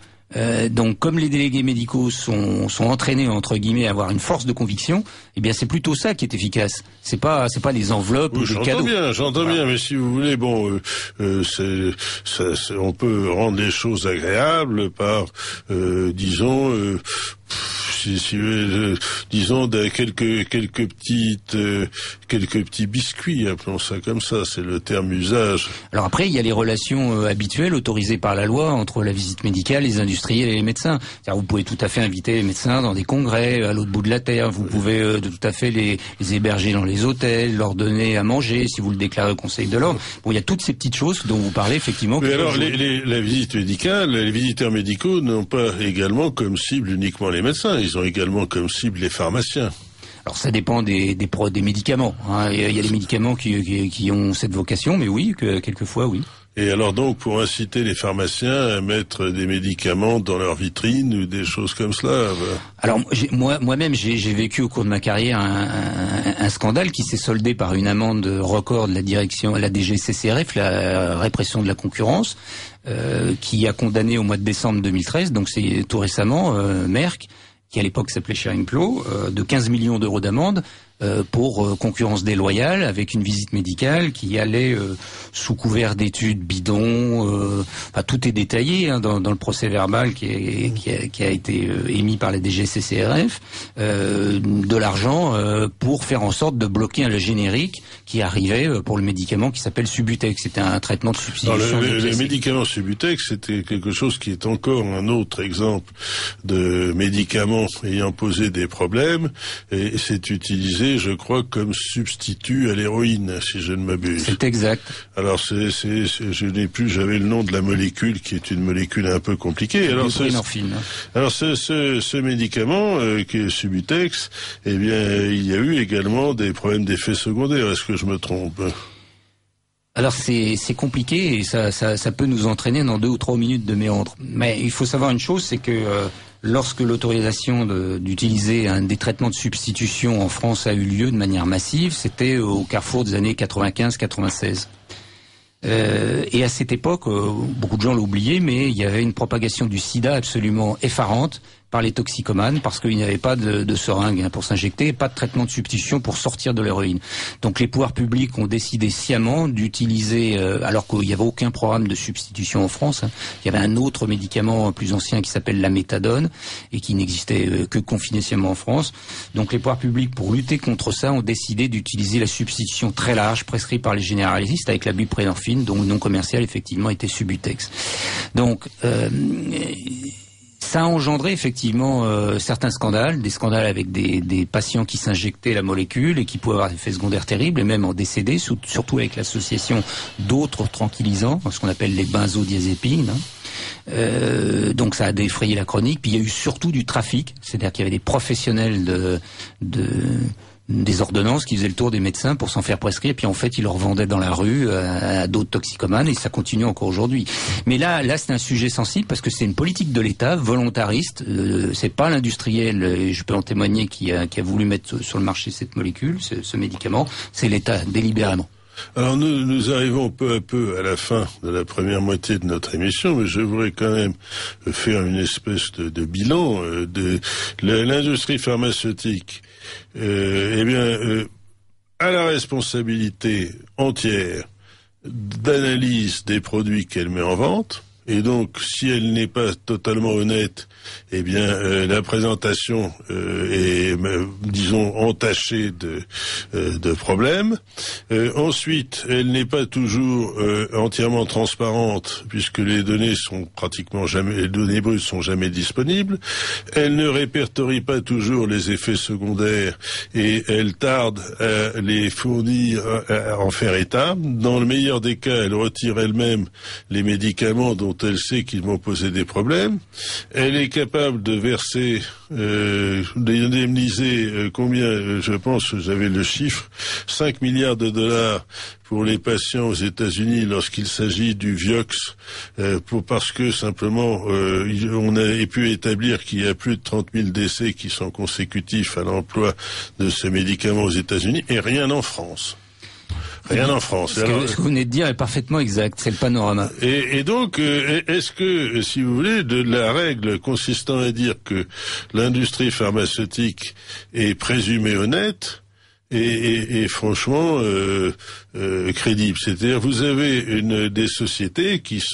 Donc, comme les délégués médicaux sont entraînés entre guillemets à avoir une force de conviction, eh bien, c'est plutôt ça qui est efficace. C'est pas des enveloppes ou des cadeaux. J'entends bien, mais si vous voulez, bon, on peut rendre les choses agréables par, disons. Disons quelques petits biscuits, appelons ça comme ça, c'est le terme usage. Alors après, il y a les relations habituelles autorisées par la loi entre la visite médicale, les industriels et les médecins. C'est-à-dire, vous pouvez tout à fait inviter les médecins dans des congrès à l'autre bout de la terre. Vous pouvez tout à fait les héberger dans les hôtels, leur donner à manger si vous le déclarez au Conseil de l'ordre. Bon, il y a toutes ces petites choses dont vous parlez effectivement. Mais alors, la visite médicale, les visiteurs médicaux n'ont pas également comme cible uniquement les médecins. Ils ont également comme cible les pharmaciens. Alors ça dépend des médicaments. Il y a des médicaments qui ont cette vocation, mais oui, quelquefois oui. Et alors donc, pour inciter les pharmaciens à mettre des médicaments dans leur vitrine ou des choses comme cela. Alors moi-même, j'ai vécu au cours de ma carrière un scandale qui s'est soldé par une amende record de la direction, la DGCCRF, la répression de la concurrence, qui a condamné au mois de décembre 2013, donc c'est tout récemment, Merck, qui à l'époque s'appelait Schering-Plough, de 15 millions d'euros d'amende pour concurrence déloyale, avec une visite médicale qui allait sous couvert d'études bidons. Tout est détaillé dans le procès verbal qui a été émis par la DGCCRF, de l'argent pour faire en sorte de bloquer le générique qui arrivait pour le médicament qui s'appelle Subutex. C'était un traitement de substitution. Le médicament Subutex, c'était quelque chose qui est encore un autre exemple de médicament ayant posé des problèmes, et c'est utilisé, je crois, comme substitut à l'héroïne, si je ne m'abuse. C'est exact. Alors j'avais le nom de la molécule, qui est une molécule un peu compliquée. Alors ce médicament qui est Subutex, eh bien, il y a eu également des problèmes d'effets secondaires. Est-ce que je me trompe? Alors c'est compliqué et ça peut nous entraîner dans 2 ou 3 minutes de méandre. Mais il faut savoir une chose, c'est que lorsque l'autorisation d'utiliser des traitements de substitution en France a eu lieu de manière massive, c'était au carrefour des années 95-96. Et à cette époque, beaucoup de gens l'ont oublié, mais il y avait une propagation du sida absolument effarante par les toxicomanes, parce qu'il n'y avait pas de seringue pour s'injecter, pas de traitement de substitution pour sortir de l'héroïne. Donc les pouvoirs publics ont décidé sciemment d'utiliser, alors qu'il n'y avait aucun programme de substitution en France, il y avait un autre médicament plus ancien qui s'appelle la méthadone, et qui n'existait que confidentiellement en France. Donc les pouvoirs publics, pour lutter contre ça, ont décidé d'utiliser la substitution très large prescrite par les généralistes avec la buprenorphine, dont le nom commercial effectivement était Subutex. Donc ça a engendré effectivement certains scandales, des scandales avec des patients qui s'injectaient la molécule et qui pouvaient avoir des effets secondaires terribles et même en décéder, surtout avec l'association d'autres tranquillisants, ce qu'on appelle les benzodiazépines. Donc ça a défrayé la chronique. Puis il y a eu surtout du trafic, c'est-à-dire qu'il y avait des professionnels des ordonnances qui faisaient le tour des médecins pour s'en faire prescrire, et puis en fait ils leur vendaient dans la rue à d'autres toxicomanes, et ça continue encore aujourd'hui. Mais là c'est un sujet sensible parce que c'est une politique de l'État volontariste. C'est pas l'industriel, et je peux en témoigner, qui a voulu mettre sur le marché cette molécule, ce médicament. C'est l'État délibérément. Alors nous arrivons peu à peu à la fin de la première moitié de notre émission, mais je voudrais quand même faire une espèce de bilan de l'industrie pharmaceutique. A la responsabilité entière d'analyse des produits qu'elle met en vente. Et donc, si elle n'est pas totalement honnête, la présentation est, disons, entachée de problèmes. Ensuite, elle n'est pas toujours entièrement transparente, puisque les données les données brutes sont jamais disponibles. Elle ne répertorie pas toujours les effets secondaires et elle tarde à les fournir, à en faire état. Dans le meilleur des cas, elle retire elle-même les médicaments dont elle sait qu'ils vont poser des problèmes. Elle est capable de verser, d'indemniser combien, je pense, j'avais le chiffre, 5 milliards de dollars pour les patients aux États-Unis lorsqu'il s'agit du Vioxx, parce que simplement on a pu établir qu'il y a plus de 30 000 décès qui sont consécutifs à l'emploi de ce médicament aux États-Unis et rien en France. Rien en France. Ce que vous venez de dire est parfaitement exact, c'est le panorama. Et donc, est-ce que, si vous voulez, de la règle consistant à dire que l'industrie pharmaceutique est présumée honnête, et franchement crédible. C'est-à-dire vous avez des sociétés qui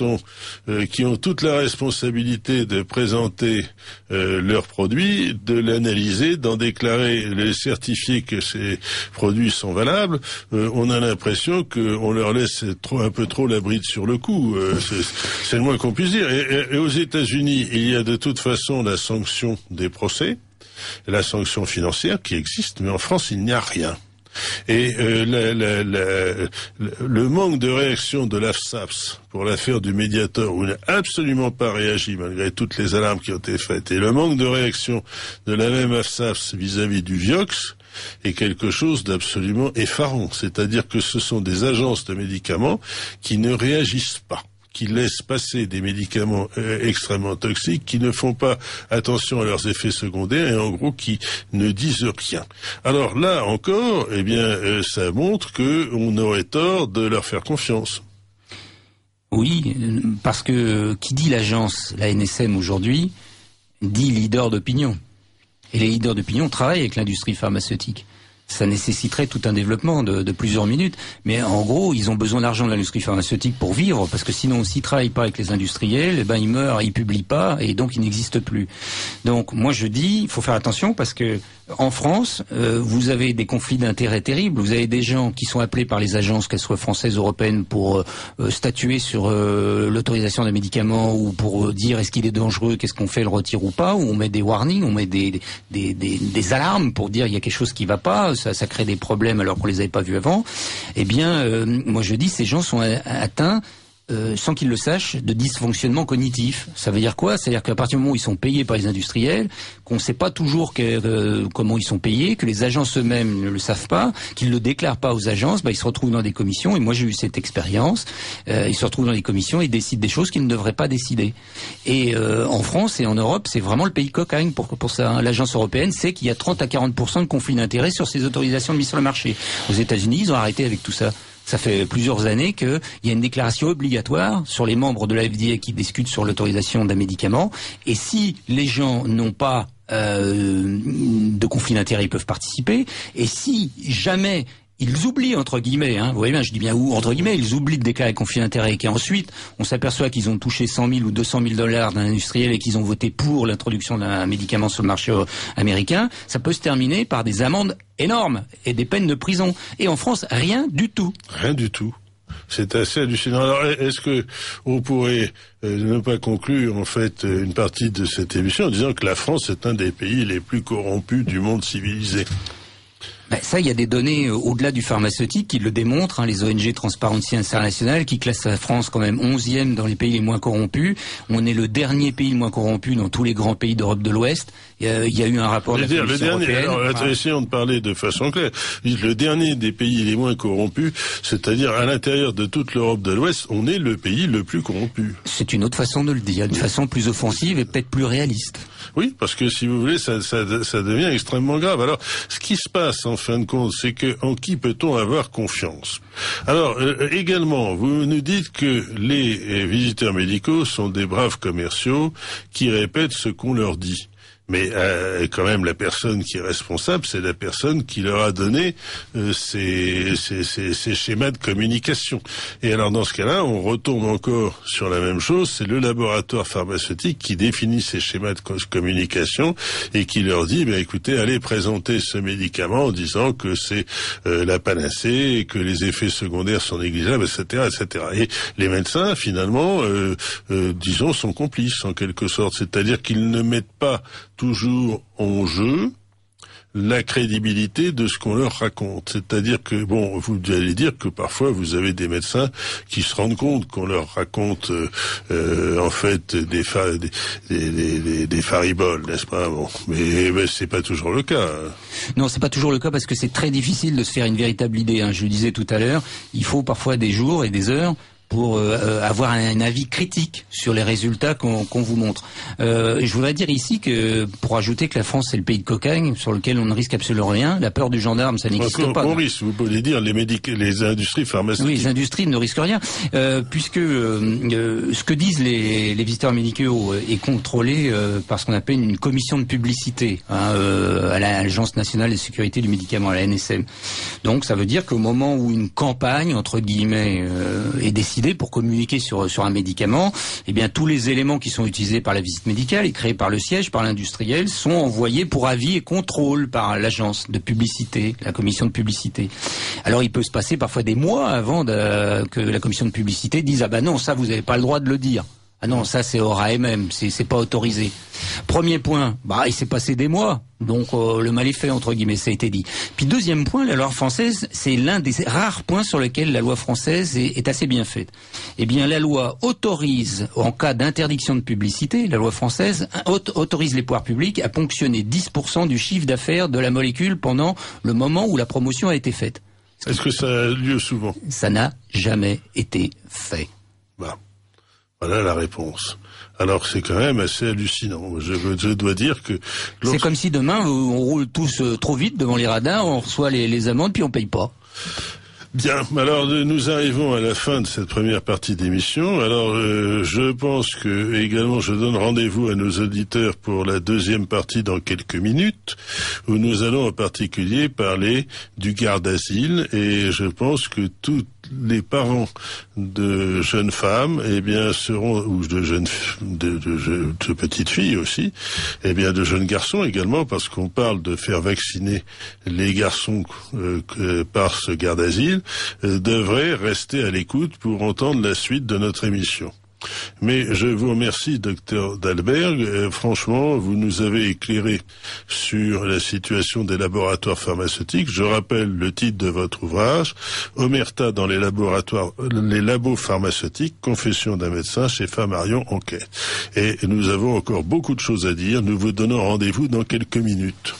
ont toute la responsabilité de présenter leurs produits, de l'analyser, d'en déclarer, de certifier que ces produits sont valables. On a l'impression qu'on leur laisse un peu trop la bride sur le cou. C'est le moins qu'on puisse dire. Et aux États-Unis, il y a de toute façon la sanction des procès, la sanction financière qui existe, mais en France, il n'y a rien. Et le manque de réaction de l'AFSAPS pour l'affaire du Mediator, où il n'a absolument pas réagi malgré toutes les alarmes qui ont été faites, et le manque de réaction de la même AFSAPS vis-à-vis du Vioxx est quelque chose d'absolument effarant. C'est-à-dire que ce sont des agences de médicaments qui ne réagissent pas, qui laissent passer des médicaments extrêmement toxiques, qui ne font pas attention à leurs effets secondaires et en gros qui ne disent rien. Alors là encore, ça montre que on aurait tort de leur faire confiance. Oui, parce que qui dit l'agence, la NSM aujourd'hui, dit leader d'opinion. Et les leaders d'opinion travaillent avec l'industrie pharmaceutique. Ça nécessiterait tout un développement de plusieurs minutes. Mais en gros, ils ont besoin d'argent de l'industrie pharmaceutique pour vivre, parce que sinon, s'ils travaillent pas avec les industriels, ils meurent, ils publient pas, et donc ils n'existent plus. Donc, moi je dis, il faut faire attention, parce que en France, vous avez des conflits d'intérêts terribles. Vous avez des gens qui sont appelés par les agences, qu'elles soient françaises, européennes, pour statuer sur l'autorisation d'un médicament ou pour dire est-ce qu'il est dangereux, qu'est-ce qu'on fait, le retire ou pas, ou on met des warnings, on met des alarmes pour dire il y a quelque chose qui va pas, ça crée des problèmes alors qu'on les avait pas vus avant. Moi je dis ces gens sont atteints sans qu'ils le sachent, de dysfonctionnement cognitif. Ça veut dire quoi? C'est-à-dire qu'à partir du moment où ils sont payés par les industriels, qu'on ne sait pas toujours comment ils sont payés, que les agences eux-mêmes ne le savent pas, qu'ils ne le déclarent pas aux agences, ils se retrouvent dans des commissions, et moi j'ai eu cette expérience, ils se retrouvent dans des commissions et décident des choses qu'ils ne devraient pas décider. Et en France et en Europe, c'est vraiment le pays cocagne pour ça. Hein. L'agence européenne sait qu'il y a 30 à 40% de conflits d'intérêts sur ces autorisations de mise sur le marché. Aux États-Unis, ils ont arrêté avec tout ça. Ça fait plusieurs années qu'il y a une déclaration obligatoire sur les membres de la FDA qui discutent sur l'autorisation d'un médicament. Et si les gens n'ont pas de conflit d'intérêts, ils peuvent participer. Et si jamais ils oublient, entre guillemets, vous voyez bien, je dis bien où, entre guillemets, ils oublient de déclarer conflit d'intérêts et qu'ensuite, on s'aperçoit qu'ils ont touché 100 000 ou 200 000 $ d'un industriel et qu'ils ont voté pour l'introduction d'un médicament sur le marché américain, ça peut se terminer par des amendes énormes et des peines de prison. Et en France, rien du tout. Rien du tout. C'est assez hallucinant. Alors, est-ce que on pourrait ne pas conclure, en fait, une partie de cette émission en disant que la France est un des pays les plus corrompus du monde civilisé? Ça, il y a des données au-delà du pharmaceutique qui le démontrent. Les ONG Transparency International qui classent la France quand même 11e dans les pays les moins corrompus. On est le dernier pays le moins corrompu dans tous les grands pays d'Europe de l'Ouest. Il y a eu un rapport de la Commission européenne. Alors, essayons de parler de façon claire. Le dernier des pays les moins corrompus, c'est-à-dire à l'intérieur de toute l'Europe de l'Ouest, on est le pays le plus corrompu. C'est une autre façon de le dire, une façon plus offensive et peut-être plus réaliste. Oui, parce que si vous voulez, ça devient extrêmement grave. Alors, ce qui se passe en fin de compte, c'est que en qui peut-on avoir confiance? Alors, également, vous nous dites que les visiteurs médicaux sont des braves commerciaux qui répètent ce qu'on leur dit. Mais quand même, la personne qui est responsable, c'est la personne qui leur a donné ces schémas de communication. Et alors, dans ce cas-là, on retombe encore sur la même chose. C'est le laboratoire pharmaceutique qui définit ces schémas de communication et qui leur dit, écoutez, allez présenter ce médicament en disant que c'est la panacée et que les effets secondaires sont négligeables, etc., etc. Et les médecins, finalement, disons, sont complices en quelque sorte. C'est-à-dire qu'ils ne mettent pas toujours en jeu la crédibilité de ce qu'on leur raconte. C'est-à-dire que, vous allez dire que parfois vous avez des médecins qui se rendent compte qu'on leur raconte en fait des fariboles, n'est-ce pas? Mais c'est pas toujours le cas. Non, c'est pas toujours le cas parce que c'est très difficile de se faire une véritable idée. Je le disais tout à l'heure, il faut parfois des jours et des heures pour avoir un avis critique sur les résultats qu'on vous montre. Je voudrais dire ici que, pour ajouter que la France c'est le pays de cocagne, sur lequel on ne risque absolument rien, la peur du gendarme, ça n'existe pas. On risque, vous pouvez dire, les industries pharmaceutiques. Oui, les industries ne risquent rien, puisque ce que disent les visiteurs médicaux est contrôlé par ce qu'on appelle une commission de publicité à l'Agence nationale de sécurité du médicament, à la NSM. Donc ça veut dire qu'au moment où une campagne, entre guillemets, est décidée pour communiquer sur un médicament, eh bien tous les éléments qui sont utilisés par la visite médicale et créés par le siège, par l'industriel, sont envoyés pour avis et contrôle par l'agence de publicité, la commission de publicité. Alors il peut se passer parfois des mois avant que la commission de publicité dise non, ça vous n'avez pas le droit de le dire. Ah non, ça c'est hors AMM, c'est pas autorisé. Premier point, il s'est passé des mois, donc le mal est fait entre guillemets, ça a été dit. Puis deuxième point, la loi française, c'est l'un des rares points sur lesquels la loi française est assez bien faite. Eh bien, la loi autorise, en cas d'interdiction de publicité, la loi française autorise les pouvoirs publics à ponctionner 10% du chiffre d'affaires de la molécule pendant le moment où la promotion a été faite. Est-ce que ça a lieu souvent? Ça n'a jamais été fait. Voilà la réponse. Alors c'est quand même assez hallucinant. Je dois dire que... C'est comme si demain on roule tous trop vite devant les radars, on reçoit les amendes puis on paye pas. Bien, alors nous arrivons à la fin de cette première partie d'émission. Alors je pense que également je donne rendez-vous à nos auditeurs pour la deuxième partie dans quelques minutes, où nous allons en particulier parler du garde asile, et je pense que tous les parents de jeunes femmes, seront, ou de petites filles aussi, de jeunes garçons également, parce qu'on parle de faire vacciner les garçons par ce garde asile, devraient rester à l'écoute pour entendre la suite de notre émission. Mais je vous remercie, docteur Dalberg. Franchement, vous nous avez éclairé sur la situation des laboratoires pharmaceutiques. Je rappelle le titre de votre ouvrage, Omerta dans les labos pharmaceutiques, confession d'un médecin chez Flammarion Enquête. Et nous avons encore beaucoup de choses à dire. Nous vous donnons rendez-vous dans quelques minutes.